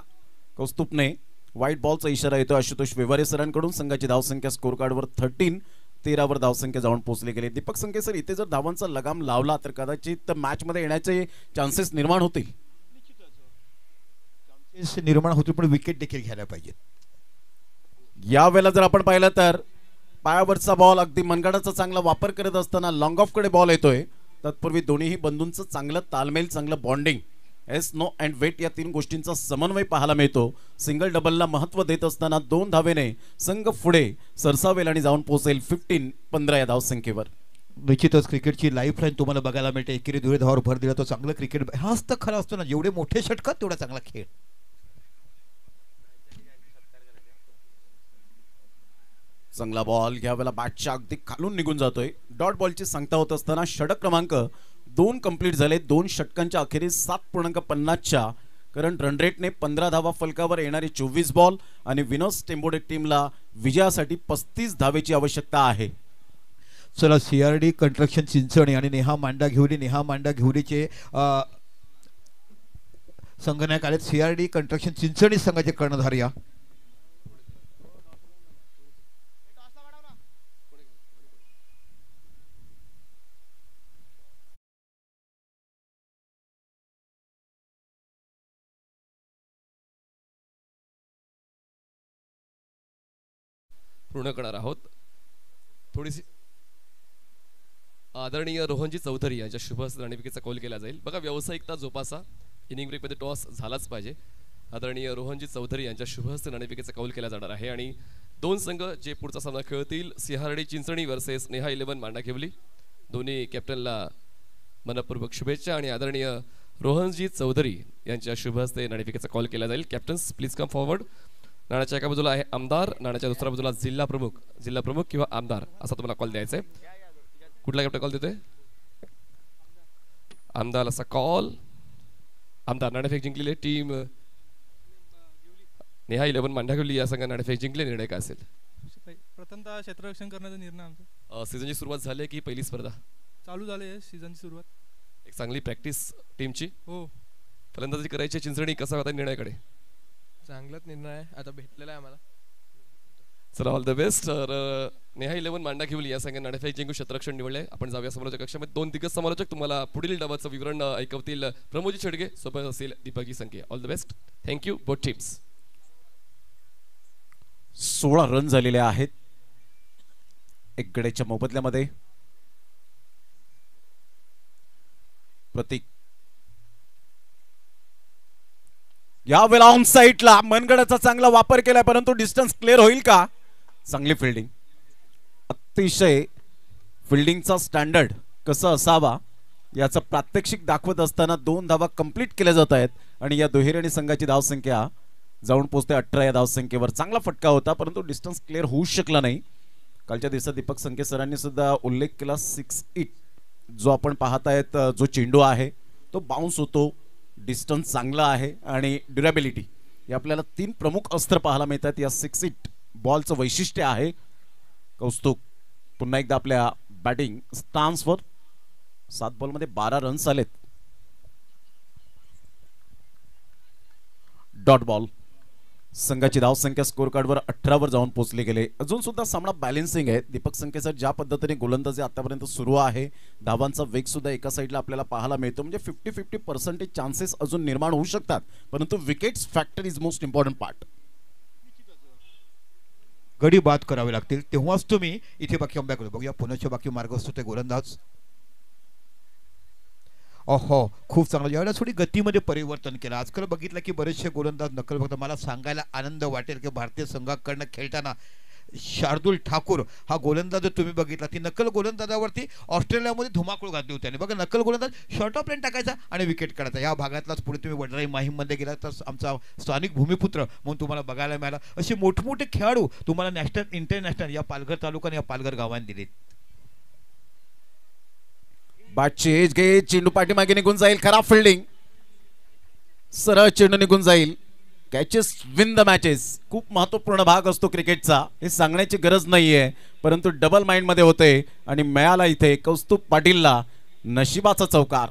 कौस्तुभने. व्हाईट बॉलचा इशारा येतो आशुतोष व्यवहारे सरांकडून. संघाची धावसंख्या स्कोर कार्डवर 13 वर धावसंख्या जाऊन पोहोचली गेली. दीपक संके सर, इथे जर धावांचा लगाम लावला तर कदाचित मॅच मध्ये येण्याचे चान्सेस निर्माण होतील. निर्माण होतील, पण विकेट देखील घ्यायला पाहिजेत. यावेळेला जर आपण पाहिलं तर पायावरचा बॉल अगदी मनगडाचा चांगला वापर करत असताना लॉंग ऑफ कडे बॉल येतोय. तत्पूर्वी दोन्हीही बंधूंचं चांगलं तालमेल, चांगलं बॉन्डिंग, एस नो अँड वेट या 3 गोष्टींचा समन्वय पाहायला मिळतो. सिंगल डबलला महत्व देत असताना 2 धावेने संघ पुढे सरसावेल आणि जाऊन पोहोचेल 15 या धावसंख्येवर. निश्चितच क्रिकेटची लाईफ लाईन तुम्हाला बघायला मिळते. एकेरी दुहेरी धावावर भर दिला तो चांगलं क्रिकेट. हाच तर खरं असतो ना, जेवढे मोठे षटकार तेवढा चांगला खेळ. चांगला बॉल यावेळेला बॅटच्या अगदी खालून निघून जातोय. डॉट बॉलची सांगता होत असताना षटक क्रमांक 2 कंप्लीट झाले. 2 षटकांच्या अखेरीस 7.50च्या करंट रन रेटने 15 धावा फलकावर येणारी 24 बॉल आणि विनोस टेम्बोडे टीमला विजयासाठी 35 धावेची आवश्यकता आहे. चला, CRD कंस्ट्रक्शन चिंचणी आणि नेहा मांडाघिवलीचे संघनायक आलेत. CRD कंस्ट्रक्शन चिंचणी संघाचे कर्णधार या. पूर्ण करणार आहोत. थोडीशी आदरणीय रोहनजी चौधरी यांच्या शुभहस्त नाणेफेकीचा कौल केला जाईल. बघा, व्यावसायिकता जोपासा. इनिंग ब्रेकमध्ये टॉस झालाच पाहिजे. आदरणीय रोहनजी चौधरी यांच्या शुभहस्त नाणेफेकीचा कौल केला जाणार आहे आणि 2 संघ जे पुढचा सामना खेळतील, CRD चिंचणी वर्सेस नेहा 11 मांडाघिवली. दोन्ही कॅप्टनला मनपूर्वक शुभेच्छा आणि आदरणीय रोहनजी चौधरी यांच्या शुभहस्ते नाणेफेकीचा कौल केला जाईल. Captains please come forward. नाण्याच्या एका बाजूला आहे आमदार, नाण्याच्या दुसऱ्या बाजूला जिल्हा प्रमुख किंवा आमदार असा तुम्हाला कॉल द्यायचा आहे. कुठला कॅप्टन कॉल देतोय? आमदार असा कॉल. आमदार नाणेफेक जिंकलेली टीम नेहा 11 मांडाघिवली या संघाने नाणेफेक जिंकले. निर्णय काय असेल? प्रथमतः क्षेत्ररक्षण करण्याचा निर्णय आमचा. सीझनची सुरुवात झाली की पहिली स्पर्धा चालू झाली आहे? सीझनची सुरुवात. एक चांगली प्रॅक्टिस टीमची. हो. फलंदाजी करायची चिंचणी. कसा होता निर्णयाकडे? चांगलाच निर्णय आहे, आता भेटलेला आहे आम्हाला. चला, ऑल द बेस्ट. नेहा 11 मांडाघिवली या संघाने नाणेफेक जिंकून क्षेत्ररक्षण निवडले. आपण जाऊया समोरच्या कक्षामध्ये. 2 दिग्गज समालोचक तुम्हाला पुढील डावाचं विवरण ऐकवतील. प्रमोदजी छेडगे सोबत असेल Deepakji Sanke. All the best. Thank you both teams. 16 run झालेले आहेत 1 गड्याच्या मोबदल्यामध्ये. प्रतीक यावेळेला ऑन साईडला मनगडाचा चांगला वापर केलाय, परंतु डिस्टन्स क्लिअर होईल का? चांगली फिल्डिंग. अतिशय फिल्डिंगचा स्टँडर्ड कसं असावा याचं प्रात्यक्षिक दाखवत असताना 2 धावा कंप्लीट केल्या जात आहेत आणि या दुहेरी संघाची धावसंख्या जाऊन पोहोचते 18 या धावसंख्येवर. चांगला फटका होता, परंतु डिस्टन्स क्लिअर होऊ शकला नाही. कालच्या दिवसात दीपक संके सरांनी सुद्धा उल्लेख केला 6-8 जो आपण पाहत आहेत, जो चेंडू आहे तो बाउन्स होतो, डिस्टन्स चांगला आहे आणि ड्युरेबिलिटी हे आपल्याला 3 प्रमुख अस्त्र पाहायला मिळतात. या 6-8 बॉलचं वैशिष्ट्य आहे. कौस्तुभ पुन्हा एकदा आपल्या बॅटिंग स्टान्सवर. 7 बॉलमध्ये 12 रन्स आलेत. Dot ball. संघाची धावसंख्या स्कोर कार्डवर 18 वर जाऊन पोहोचले गेले. अजून सुद्धा सामना बॅलेन्सिंग आहे. दीपक संके सर ज्या पद्धतीने गोलंदाजी आतापर्यंत सुरू आहे, धावांचा वेग सुद्धा एका साईडला आपल्याला पाहायला मिळतो. म्हणजे 50-50% चान्सेस अजून निर्माण होऊ शकतात, परंतु wickets factor is most important part. गडी बाद करावे लागतील तेव्हाच तुम्ही इथे बाकी अंब्याकडे बघूया. पुण्याच्या बाकी मार्ग असतो ते गोलंदाज. ओहो, खूप चांगलं. ज्यावेळेला थोडी गतीमध्ये परिवर्तन केलं. आजकाल बघितलं की बरेचसे गोलंदाज नकल बघतात. मला सांगायला आनंद वाटेल की भारतीय संघाकडनं खेळताना शार्दुल ठाकूर हा गोलंदाज तुम्ही बघितला, ती नकल गोलंदाजावरती ऑस्ट्रेलियामध्ये धुमाकूळ घातली होती. आणि बघा, नकल गोलंदाज शॉर्ट ऑफ लाईन टाकायचा आणि विकेट काढायचा. या भागातलाच पुढे तुम्ही वडराई माहीममध्ये गेला तर आमचा स्थानिक भूमिपुत्र म्हणून तुम्हाला बघायला मिळाला. असे मोठमोठे खेळाडू तुम्हाला नॅशनल इंटरनॅशनल या पालघर तालुका आणि या पालघर गावांनी दिलेत. बॅटची एज घे, चेंडू पाठीमागे निघून जाईल. खराब फिल्डिंग, सरळ चेंडू निघून जाईल. Catches win the matches. खूप महत्वपूर्ण भाग असतो क्रिकेटचा, हे सांगण्याची गरज नाहीये, परंतु डबल माइंड मध्ये होते आणि मिळाला इथे कौस्तुभ पाटीलला नशिबाचा चौकार.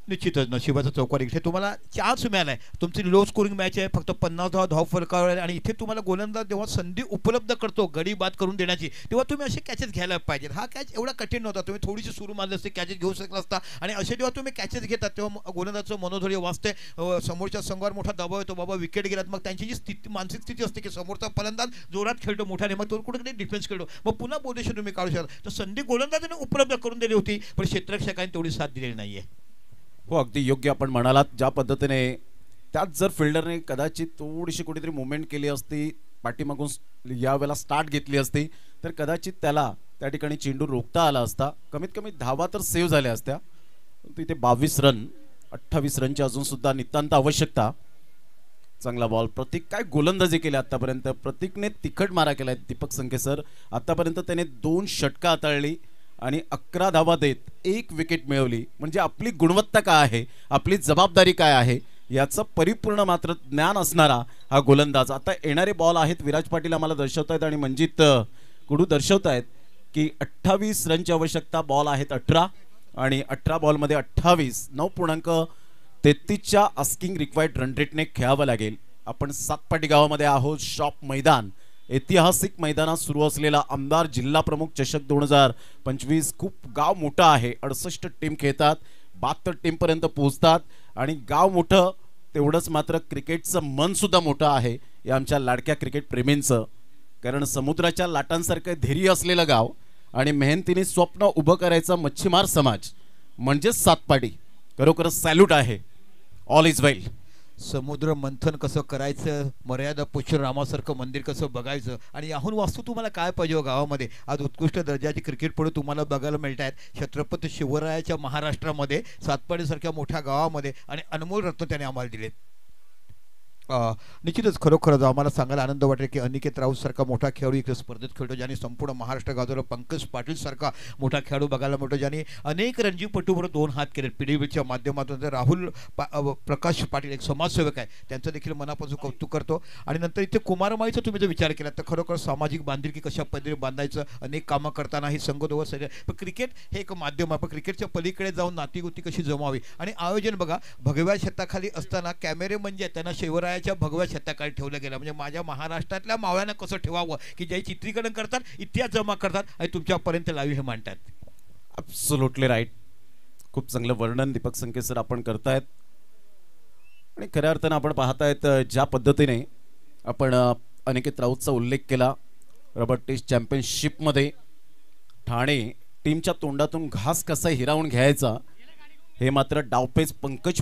निश्चितच नशिबाचा चौकार इथे तुम्हाला चान्स मिळालाय. तुमची लो स्कोरिंग मॅच आहे, फक्त 50 धाव फरकावर आहे आणि इथे तुम्हाला गोलंदाज जेव्हा संधी उपलब्ध करतो गडी बाद करून देण्याची, तेव्हा तुम्ही असे कॅचेस घ्यायला पाहिजेत. हा कॅच एवढा कठीण नव्हता, तुम्ही थोडीशी सुरू मारली असते कॅचेस घेऊ शकला असता. आणि असे जेव्हा तुम्ही कॅचेस घेतात तेव्हा गोलंदाजचं मनोधैर्य वाचते, समोरच्या संघावर मोठा दबाव येतो, बाबा विकेट गेलात. मग त्यांची जी स्थिती मानसिक स्थिती असते की समोरचा फलंदाज जोरात खेळतो मोठ्याने, मग तो कुठे डिफेन्स खेळतो, मग पुन्हा पोझिशन तुम्ही काढू शकता. तर संधी गोलंदाजाने उपलब्ध करून दिली होती, पण क्षेत्ररक्षकांनी तेवढी साथ दिलेली नाहीये. हो, अगदी योग्य आपण म्हणालात. ज्या पद्धतीने त्यात जर फिल्डरने कदाचित थोडीशी कुठेतरी मुवमेंट केली असती, पाठीमागून यावेळेला स्टार्ट घेतली असती, तर कदाचित त्याला त्या ठिकाणी चेंडू रोखता आला असता. कमीत कमी धावा तर सेव्ह झाल्या असत्या. तिथे 22 रन, 28 रनची अजून सुद्धा नितांत आवश्यकता. चांगला बॉल. प्रतीक काय गोलंदाजी केली आतापर्यंत. प्रतीकने तिखट मारा केलाय. दीपक संकेसर आतापर्यंत त्याने 2 षटका हाताळली आणि 11 धावा देत 1 विकेट मिळवली. म्हणजे आपली गुणवत्ता काय आहे, आपली जबाबदारी काय आहे याचं परिपूर्ण मात्र ज्ञान असणारा हा गोलंदाज. आता येणारे बॉल आहेत. विराज पाटील आम्हाला दर्शवतायत आणि मंजित कुडू दर्शवतायत की 28 रनची आवश्यकता. बॉल आहेत 18 आणि 18 बॉलमध्ये 28, 9.33च्या आस्किंग रिक्वायर्ड रन रेटने खेळावं लागेल. आपण सातपाटी गावामध्ये आहोत. शॉप मैदान, ऐतिहासिक मैदानात सुरू असलेला आमदार जिल्हा प्रमुख चषक 2025. खूप गाव मोठं आहे. 68 टीम खेळतात, 72 टीम पर्यंत पोहोचतात आणि गाव मोठं तेवढंच मात्र क्रिकेटचं मन सुद्धा मोठं आहे या आमच्या लाडक्या क्रिकेट प्रेमींचं. कारण समुद्राच्या लाटांसारखं धैर्य असलेलं गाव आणि मेहनतीने स्वप्न उभं करायचा मच्छीमार समाज म्हणजेच सातपाटी. खरोखरच सॅल्यूट आहे. ऑल इज वेल. समुद्र मंथन कसं करायचं, मर्यादा पुरुषोत्तम रामासारखं मंदिर कसं बघायचं आणि याहून वास्तू तुम्हाला काय पाहिजे गावामध्ये. आज उत्कृष्ट दर्जाची क्रिकेटपटू तुम्हाला बघायला मिळत आहेत छत्रपती शिवरायाच्या महाराष्ट्रामध्ये, सातपाडीसारख्या मोठ्या गावामध्ये, आणि अनमोल रत्न त्याने आम्हाला दिलेत. निश्चितच खरोखरच आम्हाला सांगायला आनंद वाटेल की अनिकेत राऊत सारखा मोठा खेळाडू इकडे स्पर्धेत खेळतो, ज्यांनी संपूर्ण महाराष्ट्र गाजवलं. पंकज पाटील सारखा मोठा खेळाडू बघायला मिळतो, ज्यांनी अनेक रणजीपटूवर 2 हात केले पीडीबीच्या माध्यमातून. राहुल प्रकाश पाटील एक समाजसेवक आहे, त्यांचं देखील मनापासून कौतुक करतो. आणि नंतर इथे कुमारमाईचा तुम्ही जर विचार केला तर खरोखर सामाजिक बांधिलकी कशा पद्धतीने बांधायचं, अनेक कामं करताना ही संघ सगळं. पण क्रिकेट हे एक माध्यम आहे, पण क्रिकेटच्या पलीकडे जाऊन नातीगोती कशी जमावी. आणि आयोजन बघा, भगव्या छताखाली असताना कॅमेरे म्हणजे त्यांना शिवराय भगव्या छताखाली ठेवलं गेलं. म्हणजे माझ्या महाराष्ट्रातल्या मावळ्यांना कसं ठेवावं की जे चित्रीकरण करतात, इतिहास जमा करतात आणि तुमच्यापर्यंत लाईव्ह हे मांडतात. Absolutely right. खूप चांगलं वर्णन दीपक संकेसर आपण करतायत. आणि खऱ्या अर्थानं आपण पाहतायत ज्या पद्धतीने आपण अनिकेत राऊतचा उल्लेख केला. रबर टेस्ट चॅम्पियनशिपमध्ये ठाणे टीमच्या तोंडातून घास कसा हिरावून घ्यायचा हे मात्र डावपेच पंकज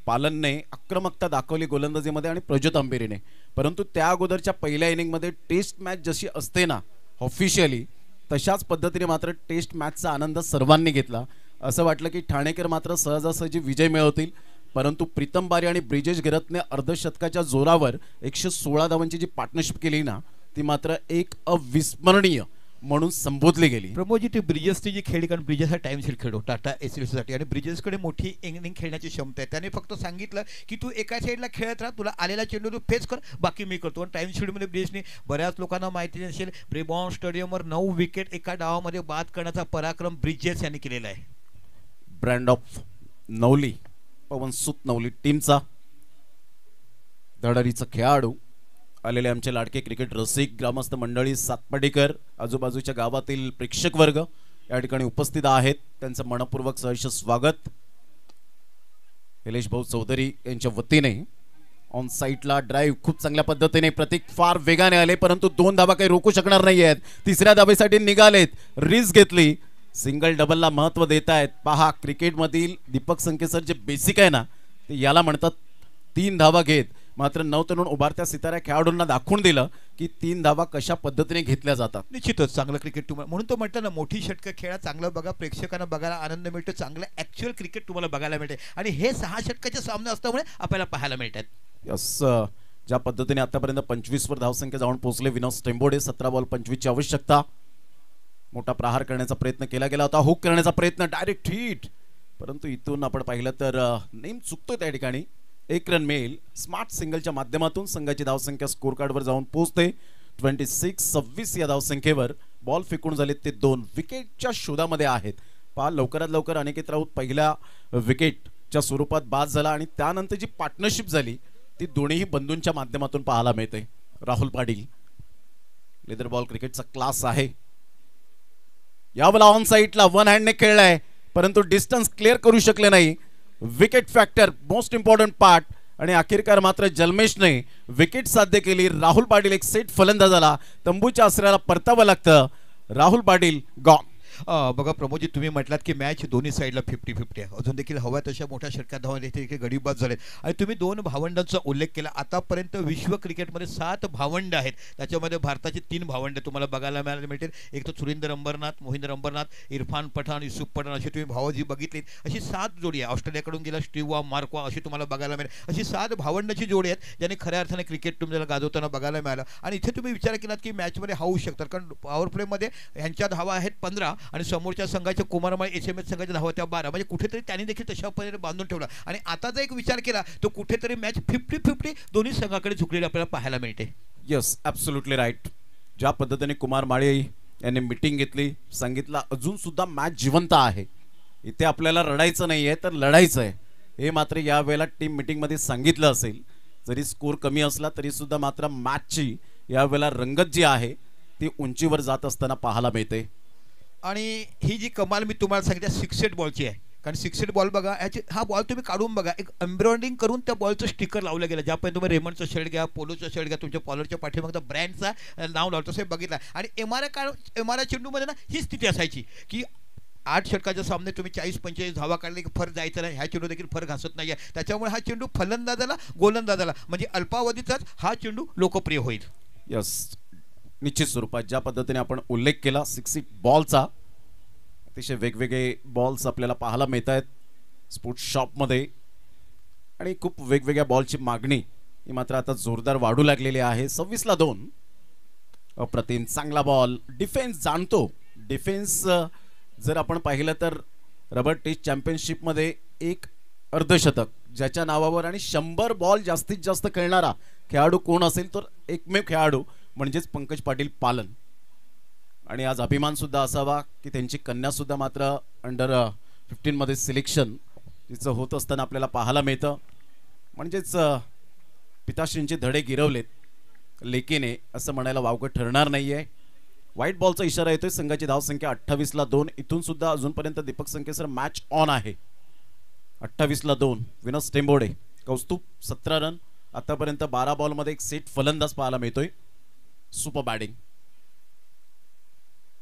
पालनने आक्रमकता दाखवली गोलंदाजीमध्ये आणि प्रज्योत आंबेरीने. परंतु त्या अगोदरच्या पहिल्या इनिंगमध्ये टेस्ट मॅच जशी असते ना ऑफिशियली, तशाच पद्धतीने मात्र टेस्ट मॅचचा आनंद सर्वांनी घेतला. असं वाटलं की ठाणेकर मात्र सहजासहजी विजय मिळवतील. परंतु प्रीतम बारी आणि ब्रिजेश गिरतने अर्धशतकाच्या जोरावर 116 धावांची जी पार्टनरशिप केली ना, ती मात्र एक अविस्मरणीय म्हणून संबोधली गेली. प्रमोदजी, ती ब्रिजेसची जी खेळली, कारण ब्रिजेस हा टाइमशीर खेळतो टाटा एसएलसीसाठी आणि ब्रिजेसकडे मोठी इनिंग खेळण्याची क्षमता आहे. त्याने फक्त सांगितलं की तू एका साईडला खेळत राहा, तुला आलेला चेंडू तू फेस कर, बाकी मी करतो. आणि टाइमशीटमध्ये ब्रिजेसने बऱ्याच लोकांना माहिती नसेल, ब्रेबॉर्न स्टेडियमवर 9 विकेट एका डावामध्ये बाद करण्याचा पराक्रम ब्रिजेस यांनी केलेला आहे. ब्रँड ऑफ नवली, पवनसुत नवली टीमचा धडाडीचा खेळाडू आलेले आमचे लाडके क्रिकेट रसिक, ग्रामस्थ मंडळी, सातपाडीकर, आजूबाजूच्या गावातील प्रेक्षक वर्ग या ठिकाणी उपस्थित आहेत. त्यांचं मनपूर्वक सहर्ष स्वागत. निलेश भाऊ चौधरी यांच्या वतीने ऑन साईटला ड्राईव्ह खूप चांगल्या पद्धतीने. प्रतीक फार वेगाने आले परंतु 2 धावा काही रोखू शकणार नाही आहेत. 3ऱ्या धावेसाठी निघालेत, रिस्क घेतली, सिंगल डबलला महत्व देत आहेत. पहा, क्रिकेटमधील दीपक संकेसर जे बेसिक आहे ना, ते याला म्हणतात 3 धावा घेत. मात्र नवतरुण उभारत्या सिताऱ्या खेळाडूंना दाखवून दिलं की 3 धावा कशा पद्धतीने घेतल्या जातात. निश्चितच चांगलं क्रिकेट तुम्हाला, म्हणून तो म्हटलं ना, मोठी षटकं खेळा, चांगलं बघा, प्रेक्षकांना बघायला आनंद मिळतो, चांगलं ॲक्च्युअल क्रिकेट तुम्हाला बघायला मिळते. आणि हे 6 षटकाचे सामने असल्यामुळे आपल्याला पाहायला मिळतात. यस, ज्या पद्धतीने आतापर्यंत 25 वर धावसंख्या जाऊन पोहोचले विनोद टेंबोडे. 17 बॉल 25 ची आवश्यकता. मोठा प्रहार करण्याचा प्रयत्न केला गेला होता, हुक करण्याचा प्रयत्न, डायरेक्ट हिट. परंतु इथून आपण पाहिलं तर नेम चुकतोय त्या ठिकाणी. 1 रन मिळेल. स्मार्ट सिंगलच्या माध्यमातून संघाची धावसंख्या स्कोर कार्डवर जाऊन पोहोचते 26-26 या धावसंख्येवर. बॉल फेकून झाले ते 2 विकेटच्या शोधामध्ये आहेत. पहा लवकरात लवकर अनिकेत राऊत पहिल्या विकेटच्या स्वरूपात बाद झाला आणि त्यानंतर जी पार्टनरशिप झाली ती दोन्ही बंधूंच्या माध्यमातून पाहायला मिळते. राहुल पाटील लेदर बॉल क्रिकेटचा क्लास आहे. यावेळेला ऑन साईडला वन हँडने खेळलाय परंतु डिस्टन्स क्लिअर करू शकले नाही. Wicket factor most important part आणि अखेरकार मात्र जल्मेशने विकेट साध्य केली. राहुल पाटील एक सेट फलंदाजाला तंबूच्या आसऱ्याला परतावं लागतं. राहुल पाटील गॉन. बघा प्रमोदजी, तुम्ही म्हटलात की मॅच दोन्ही साईडला 50-50 आहे. अजून देखील हव्या तशा मोठ्या षटकात धावा देखील गडीबाद झालेत आणि तुम्ही 2 भावंडांचा उल्लेख केला. आतापर्यंत विश्व क्रिकेटमध्ये 7 भावंड आहेत. त्याच्यामध्ये भारताची 3 भावंड तुम्हाला बघायला मिळतील. एक तर सुरिंदर अंबरनाथ, मोहिंदर अंबरनाथ, इरफान पठाण, युसुफ पठाण अशी तुम्ही भावजी बघितलीत. अशी 7 जोडी आहे. ऑस्ट्रेलियाकडून गेला स्टीवा मार्क्वा अशी तुम्हाला बघायला मिळेल. अशी 7 भावंडाची जोडी आहेत ज्याने खऱ्या अर्थाने क्रिकेट तुम्हाला गाजवताना बघायला मिळालं. आणि इथे तुम्ही विचार केलात की मॅचमध्ये हाऊ शकतात कारण पॉवर प्लेमध्ये ह्यांच्या धावा आहेत 15 आणि समोरच्या संघाच्या कुमारमाळी SMS संघाच्या धावा त्या 12. म्हणजे कुठेतरी त्यांनी देखील तशा पद्धतीने बांधून ठेवला. आणि आता जर एक विचार केला तर कुठेतरी मॅच 50-50 दोन्ही संघाकडे झुकलेली आपल्याला पाहायला मिळते. Yes, absolutely right. ज्या पद्धतीने कुमार माळी यांनी मीटिंग घेतली, सांगितलं अजून सुद्धा मॅच जिवंत आहे. इथे आपल्याला रडायचं नाही आहे तर लढायचं आहे हे मात्र यावेळेला टीम मीटिंगमध्ये सांगितलं असेल. जरी स्कोर कमी असला तरी सुद्धा मात्र मॅचची यावेळेला रंगत जी आहे ती उंचीवर जात असताना पाहायला मिळते. आणि ही जी कमाल मी तुम्हाला सांगितलं 6 बॉलची आहे. कारण 6 बॉल बघा, याची हा बॉल तुम्ही काढून बघा, एक एम्ब्रॉयडिंग करून त्या बॉलचं स्टिकर लावलं गेलं. ज्यापर्यंत तुम्ही रेमंडचं शर्ट घ्या, पोलोचं शर्ट घ्या, तुमच्या पॉलरच्या पाठीमागचा ब्रँडचा नाव लावतो हे बघितलं. आणि एमआरआय चेंडूमध्ये ना ही स्थिती असायची की 8 षटकाच्या सामने तुम्ही 40-45 धावा काढले की फर जायचं नाही. ह्या चेंडू देखील फर घासत नाही आहे. त्याच्यामुळे हा चेंडू फलंदाजाला गोलंदाजाला म्हणजे अल्पावधीचाच हा चेंडू लोकप्रिय होईल. यस, निश्चित स्वरूपात ज्या पद्धतीने आपण उल्लेख केला 6 बॉलचा, अतिशय वेगवेगळे बॉल्स आपल्याला पाहायला मिळत आहेत स्पोर्ट्स शॉपमध्ये आणि खूप वेगवेगळ्या बॉलची मागणी ही मात्र आता जोरदार वाढू लागलेली आहे. 26-2 अप्रतिम चांगला बॉल. डिफेन्स जाणतो. डिफेन्स जर आपण पाहिलं तर रबर टेस्ट चॅम्पियनशिपमध्ये एक अर्धशतक ज्याच्या नावावर आणि 100 बॉल जास्तीत जास्त खेळणारा खेळाडू कोण असेल तर एकमेव खेळाडू म्हणजेच पंकज पाटील पालन. आणि आज अभिमान सुद्धा असावा की त्यांची कन्या सुद्धा मात्र अंडर 15 मध्ये सिलेक्शन तिचं होत असताना आपल्याला पाहायला मिळतं. म्हणजेच पिताश्रींचे धडे गिरवलेत लेकीने असं म्हणायला वावगं ठरणार नाहीये. व्हाईट बॉलचा इशारा येतोय. संघाची धावसंख्या 28-2. इथून सुद्धा अजूनपर्यंत दीपक संकेसर मॅच ऑन आहे. 28-2 विनोद टेंबोडे कौस्तुभ 17 रन. आतापर्यंत 12 बॉलमध्ये एक सेट फलंदाज पाहायला मिळतोय. Super batting.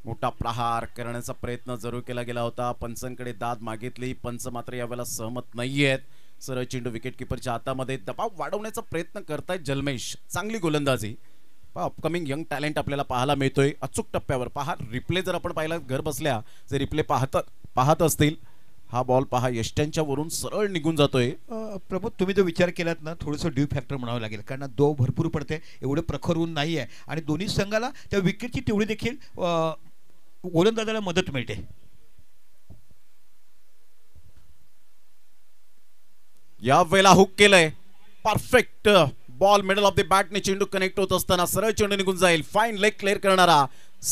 मोठा प्रहार करण्याचा प्रयत्न जरूर केला गेला होता. पंचांकडे दाद मागितली. पंच मात्र यावेळेला सहमत नाहीयेत. सरळ चेंडू विकेट किपरच्या हातामध्ये. दबाव वाढवण्याचा प्रयत्न करतायत जल्मेश. चांगली गोलंदाजी. अपकमिंग यंग टॅलेंट आपल्याला पाहायला मिळतोय अचूक टप्प्यावर. पहा रिप्ले जर आपण पाहिला घर बसल्या जर रिप्ले पाहत असतील हा बॉल पहा यष्ट्यांच्या वरून सरळ निघून जातोय. प्रमोद, तुम्ही जो विचार केलात ना थोडंसं ड्यू फॅक्टर म्हणावं लागेल कारण दो भरपूर पडते. एवढे प्रखर ऊन नाही आहे आणि दोन्ही संघाला त्या विकेटची तेवढी देखील गोलंदाजाला मदत मिळते. या वेळेला हुक केलंय. Perfect ball middle of the बॅटने चेंडू कनेक्ट होत असताना सरळ चेंडू निघून जाईल. फाईन लेग क्लिअर करणारा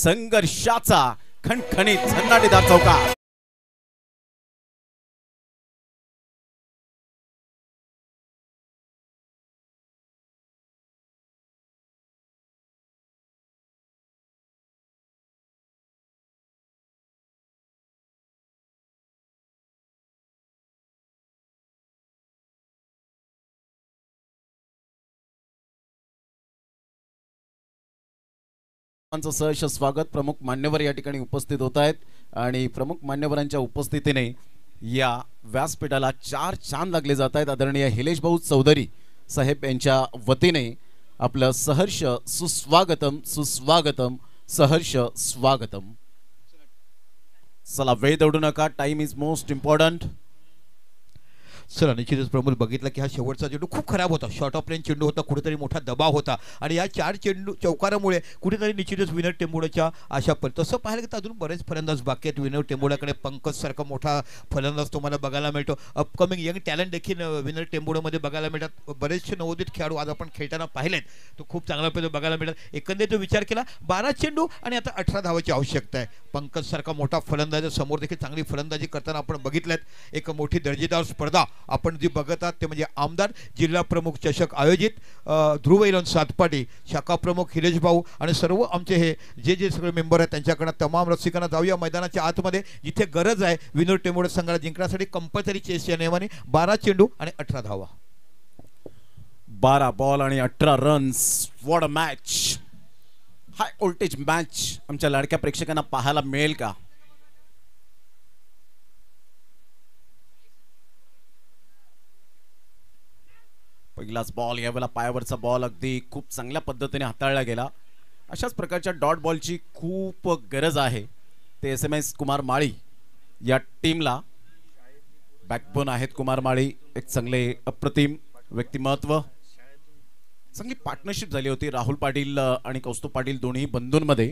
संघर्षाचा खणखणीत झन्नाटीदार चौकार. सहर्ष स्वागत. प्रमुख मान्यवर या ठिकाणी उपस्थित होत आहेत आणि प्रमुख मान्यवरांच्या उपस्थितीने या व्यासपीठाला 4 चांद लागले जात आहेत. आदरणीय हिलेश भाऊ चौधरी साहेब यांच्या वतीने आपलं सहर्ष सुस्वागतम सुस्वागतम सहर्ष स्वागतम. चला वेळ दौडू नका. Time is most important. चला निश्चितच प्रमोद बघितलं की हा शेवटचा चेंडू खूप खराब होता, शॉर्ट ऑफ लाईन चेंडू होता, कुठेतरी मोठा दबाव होता आणि या 4 चेंडू चौकारामुळे कुठेतरी निश्चितच विनर टेंबुडेच्या आशा पण तसं पाहिलं की अजून बरेच फलंदाज बाकी आहेत. विनर टेंबुडेकडे पंकज सारखा मोठा फलंदाज तुम्हाला बघायला मिळतो. अपकमिंग यंग टॅलेंट देखील विनर टेंबुडेमध्ये बघायला मिळतात. बरेचसे नवोदित खेळाडू आज आपण खेळताना पाहिलेत, तो खूप चांगल्या पद्धतीने बघायला मिळतात. एकंदरीत जो विचार केला 12 चेंडू आणि आता 18 धावाची आवश्यकता आहे. पंकज सारखा मोठा फलंदाज समोर देखील चांगली फलंदाजी करताना आपण बघितल्यात. एक मोठी दर्जेदार स्पर्धा आपण जी बघत आहात ते म्हणजे आमदार जिल्हा प्रमुख चषक आयोजित ध्रुव इलन सातपाटी, शाखा प्रमुख हिरेश भाऊ आणि सर्व आमचे हे जे सगळे मेंबर आहेत त्यांच्याकडे तमाम रसिकांना जाऊया मैदानाच्या आतमध्ये जिथे गरज आहे. विनर टेंबुडे संघाला जिंकण्यासाठी कंपल्सरी चेस या नियमाने 12 चेंडू आणि 18 धावा. 12 बॉल आणि 18 runs. What a match, high voltage match आमच्या लाडक्या प्रेक्षकांना पाहायला मिळेल का? पहिलाच बॉल, यावेळेला पायावरचा बॉल अगदी खूप चांगल्या पद्धतीने हाताळला गेला. अशाच प्रकारच्या डॉट बॉलची खूप गरज आहे. ते SMS कुमार माळी या टीमला बॅकबोन आहेत. कुमार माळी एक चांगले अप्रतिम व्यक्तिमत्व, चांगली पार्टनरशिप झाली होती राहुल पाटील आणि कौस्तुभ पाटील दोन्ही बंधूंमध्ये.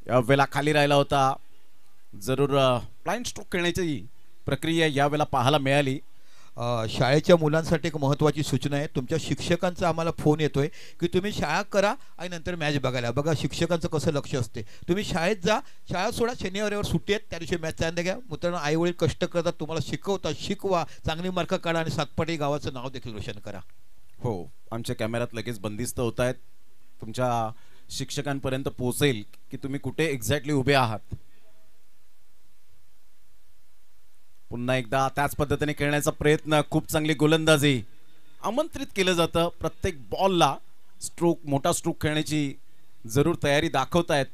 यावेळेला खाली राहिला होता. जरूर ब्लाइंड स्ट्रोक खेळण्याची प्रक्रिया यावेळेला पाहायला मिळाली. शाळेच्या मुलांसाठी एक महत्त्वाची सूचना आहे. तुमच्या शिक्षकांचा आम्हाला फोन येतोय की तुम्ही शाळा करा आणि नंतर मॅच बघायला. बघा शिक्षकांचं कसं लक्ष असते. तुम्ही शाळेत जा, शाळा सोडा, शनिवार सुट्टी आहेत त्या दिवशी मॅच चांगल्या घ्या. मित्रांनो आईवडील कष्ट करतात, तुम्हाला शिकवतात, शिकवा, चांगली मार्क काढा आणि सातपाटी गावाचं नाव देखील रोशन करा. हो, आमच्या कॅमेऱ्यात लगेच बंदिस्त होत आहेत. तुमच्या शिक्षकांपर्यंत पोहोचेल की तुम्ही कुठे एक्झॅक्टली उभे आहात. पुन्हा एकदा त्याच पद्धतीने खेळण्याचा प्रयत्न, खूप चांगली गोलंदाजी, आमंत्रित केलं जातं. प्रत्येक बॉलला स्ट्रोक, मोठा स्ट्रोक खेळण्याची जरूर तयारी दाखवतायत.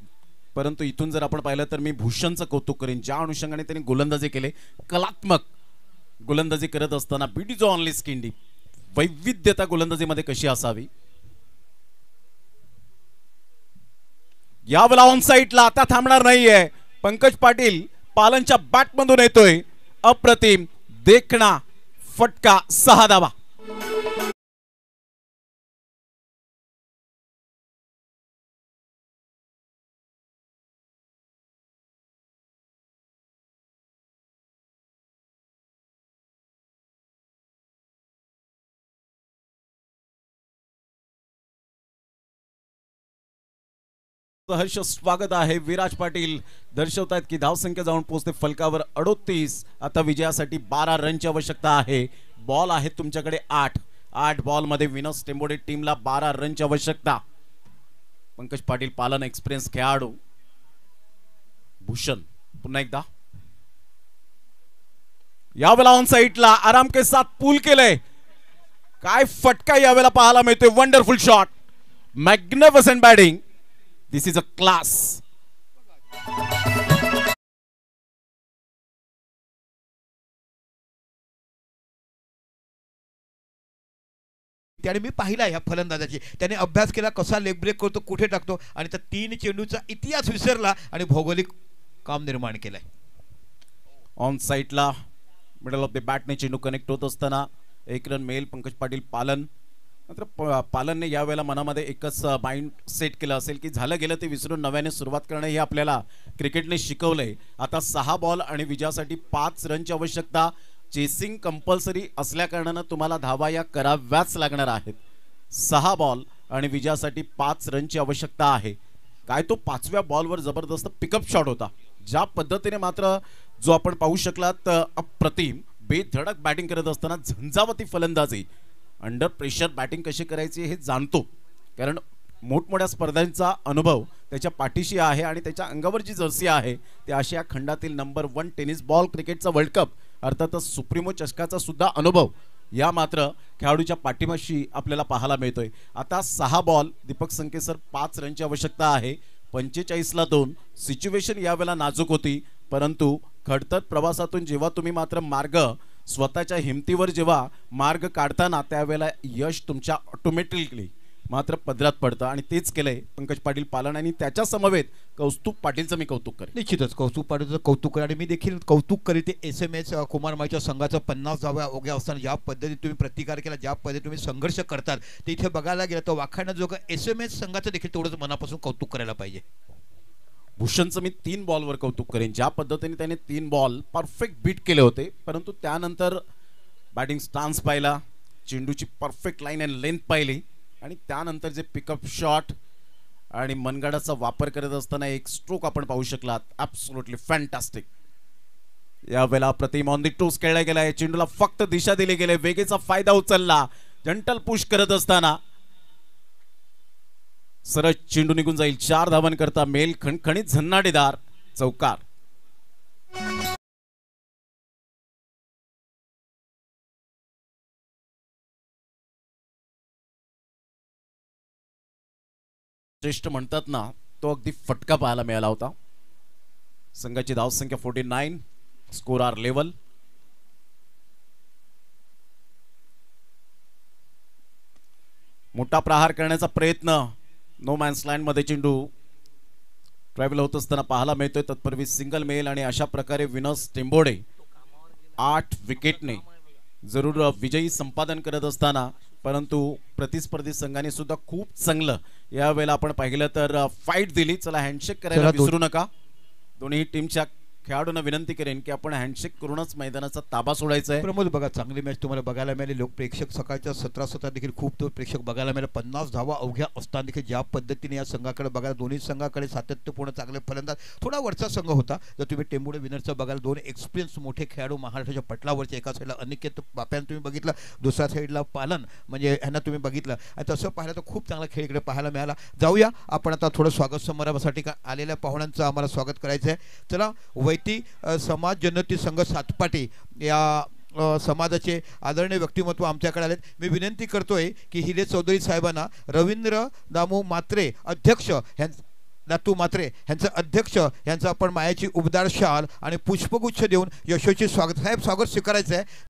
परंतु इथून जर आपण पाहिलं तर मी भूषणचं कौतुक करेन, ज्या अनुषंगाने त्यांनी गोलंदाजी केले. कलात्मक गोलंदाजी करत असताना ब्युटी ऑनली स्किन डीप, वैविध्यता गोलंदाजीमध्ये कशी असावी. यावेळेला ऑन साईडला आता थांबणार नाहीये. पंकज पाटील पालनच्या बॅटमधून येतोय. अप्रतिम देखणा फटका, 6 धावा. सहर्ष स्वागत आहे. विराज पाटील दर्शवतायत की धावसंख्या जाऊन पोहोचते फलकावर 38. आता विजयासाठी 12 रनची आवश्यकता आहे. बॉल आहेत तुमच्याकडे 8 बॉल मध्ये विनर्स टेंबोडे टीमला 12 रनची आवश्यकता. पंकज पाटील पालन एक्सपिरियन्स खेळाडू. भूषण पुन्हा एकदा यावेळेला ऑन साइडला आराम के साथ पूल केलंय. काय फटका यावेळेला पाहायला मिळतोय. Wonderful shot, magnificent batting. This is a class. त्याने मी पाहिला या फलंदाजाची, त्याने अभ्यास केला कसा लेग ब्रेक करतो, कुठे टाकतो आणि त्या 3 चेंडूचा इतिहास विसरला आणि भौगोलिक काम निर्माण केलाय. ऑन साइडला मिडल ऑफ द बॅटने चेंडू कनेक्ट होत असताना 1 रन मिळेल पंकज पाटील पालन. मात्र पालनने यावेळेला मनामध्ये एकच माइंड सेट केलं असेल की झालं गेलं ते विसरून नव्याने सुरुवात करणं हे आपल्याला क्रिकेटने शिकवलंय. आता 6 बॉल आणि विजयासाठी 5 रनची आवश्यकता. चेसिंग कंपल्सरी असल्या कारणानं तुम्हाला धावा या कराव्याच लागणार आहेत. 6 बॉल आणि विजयासाठी 5 रनची आवश्यकता आहे. काय तो 5व्या बॉलवर जबरदस्त पिकअप शॉट होता. ज्या पद्धतीने मात्र जो आपण पाहू शकलात अप्रतिम बेधडक बॅटिंग करत असताना झंझावती फलंदाजी, अंडर प्रेशर बॅटिंग कशी करायची हे जाणतो, कारण मोठमोठ्या स्पर्धांचा अनुभव त्याच्या पाठीशी आहे आणि त्याच्या अंगावर जी जर्सी आहे ते आशिया खंडातील नंबर 1 टेनिस बॉल क्रिकेटचा वर्ल्ड कप अर्थातच सुप्रीमो चषकाचा सुद्धा अनुभव या मात्र खेळाडूच्या पाठीमाशी आपल्याला पाहायला मिळतोय. आता 6 बॉल दीपक संकेसर 5 रनची आवश्यकता आहे. 45ला 2. सिच्युएशन यावेळेला नाजूक होती, परंतु खडतर प्रवासातून जेव्हा तुम्ही मात्र मार्ग स्वतःच्या हिमतीवर जेव्हा मार्ग काढताना त्यावेळेला यश तुमच्या ऑटोमॅटिकली मात्र पदरात पडतं आणि तेच केलंय पंकज पाटील पालन आणि त्याच्या समवेत कौस्तुभ पाटीलचं मी कौतुक करेन. निश्चितच कौतुक पाटीलचं कौतुक करा आणि मी देखील कौतुक करीत ते SMS कुमार माईच्या संघाचं 50 धावा अवघ्या असताना ज्या पद्धतीने तुम्ही प्रतिकार केला, ज्या पद्धतीने तुम्ही संघर्ष करतात ते इथे बघायला गेलं तर वाखाणण्याजोगं SMS संघाचं देखील तेवढंच मनापासून कौतुक करायला पाहिजे. भूषणचं मी 3 बॉलवर कौतुक करेन. ज्या पद्धतीने त्याने 3 बॉल परफेक्ट बीट केले होते, परंतु त्यानंतर बॅटिंग स्टान्स पाहिला, चेंडूची परफेक्ट लाईन अँड लेंथ पाहिली आणि त्यानंतर जे पिकअप शॉट आणि मनगडाचा वापर करत असताना एक स्ट्रोक आपण पाहू शकलात. Absolutely fantastic. यावेळेला प्रतिम ऑन दी टोस खेळला गेलाय. चेंडूला फक्त दिशा दिली गेली, वेगेचा फायदा उचलला. जंटल पुश करत असताना सरळ चेंडू निघून जाईल. 4 धावन करता मेल खणखणीत झन्नाटेदार चौकार. श्रेष्ठ म्हणतात ना, तो अगदी फटका पाहायला मिळाला होता. संघाची धावसंख्या 49, स्कोर आर लेवल. मोठा प्रहार करण्याचा प्रयत्न, नो मॅन्स लँड मध्ये चेंडू ट्रॅव्हल होत असताना पाहायला मिळतोय. तत्पूर्वी सिंगल मेल आणि अशा प्रकारे विनस टेंबोडे 8 विकेटने जरूर विजयी संपादन करत असताना, परंतु प्रतिस्पर्धी संघाने सुद्धा खूप चांगलं यावेळेला आपण पाहिलं तर फाईट दिली. चला हँडशेक करायला विसरू नका. दोन्ही टीमच्या खेळाडूंना विनंती करेन की आपण हँडशेक करूनच मैदानाचा ताबा सोडायचा आहे. प्रमोद बघा, चांगली मॅच तुम्हाला बघायला मिळाली. लोक प्रेक्षक सकाळच्या 17 देखील खूप तो प्रेक्षक बघायला मिळाले. 50 धावा अवघ्या असताना देखील ज्या पद्धतीने या संघाकडे बघायला, दोन्ही संघाकडे सातत्यपूर्ण चांगले फलंदाज, थोडा वरचा संघ होता. जर तुम्ही टेंबुडे विनरचं बघायला, 2 एक्सपिरियन्स मोठे खेळाडू महाराष्ट्राच्या पटलावरचे, एका साईडला अनिकेत बाप्यानं तुम्ही बघितलं, दुसऱ्या साईडला पालन म्हणजे ह्यांना तुम्ही बघितलं. आणि तसं पाहिलं तर खूप चांगला खेळ इकडे पाहायला मिळाला. जाऊया आपण आता थोडं स्वागत समारंभासाठी का आलेल्या पाहुण्यांचं आम्हाला स्वागत करायचं आहे. चला, वैती समाज जनती संघ सातपाटी या समाजाचे आदरणीय व्यक्तिमत्व आमच्याकडे आलेत. मी विनंती करतोय की हिले चौधरी साहेबांना रवींद्र दामू मात्रे अध्यक्ष दातू मात्रे यांचं अध्यक्ष यांचं आपण मायाची उबदार शाल आणि पुष्पगुच्छ देऊन यशस्वी स्वागत. साहेब, स्वागत स्वीकारायचं आहे.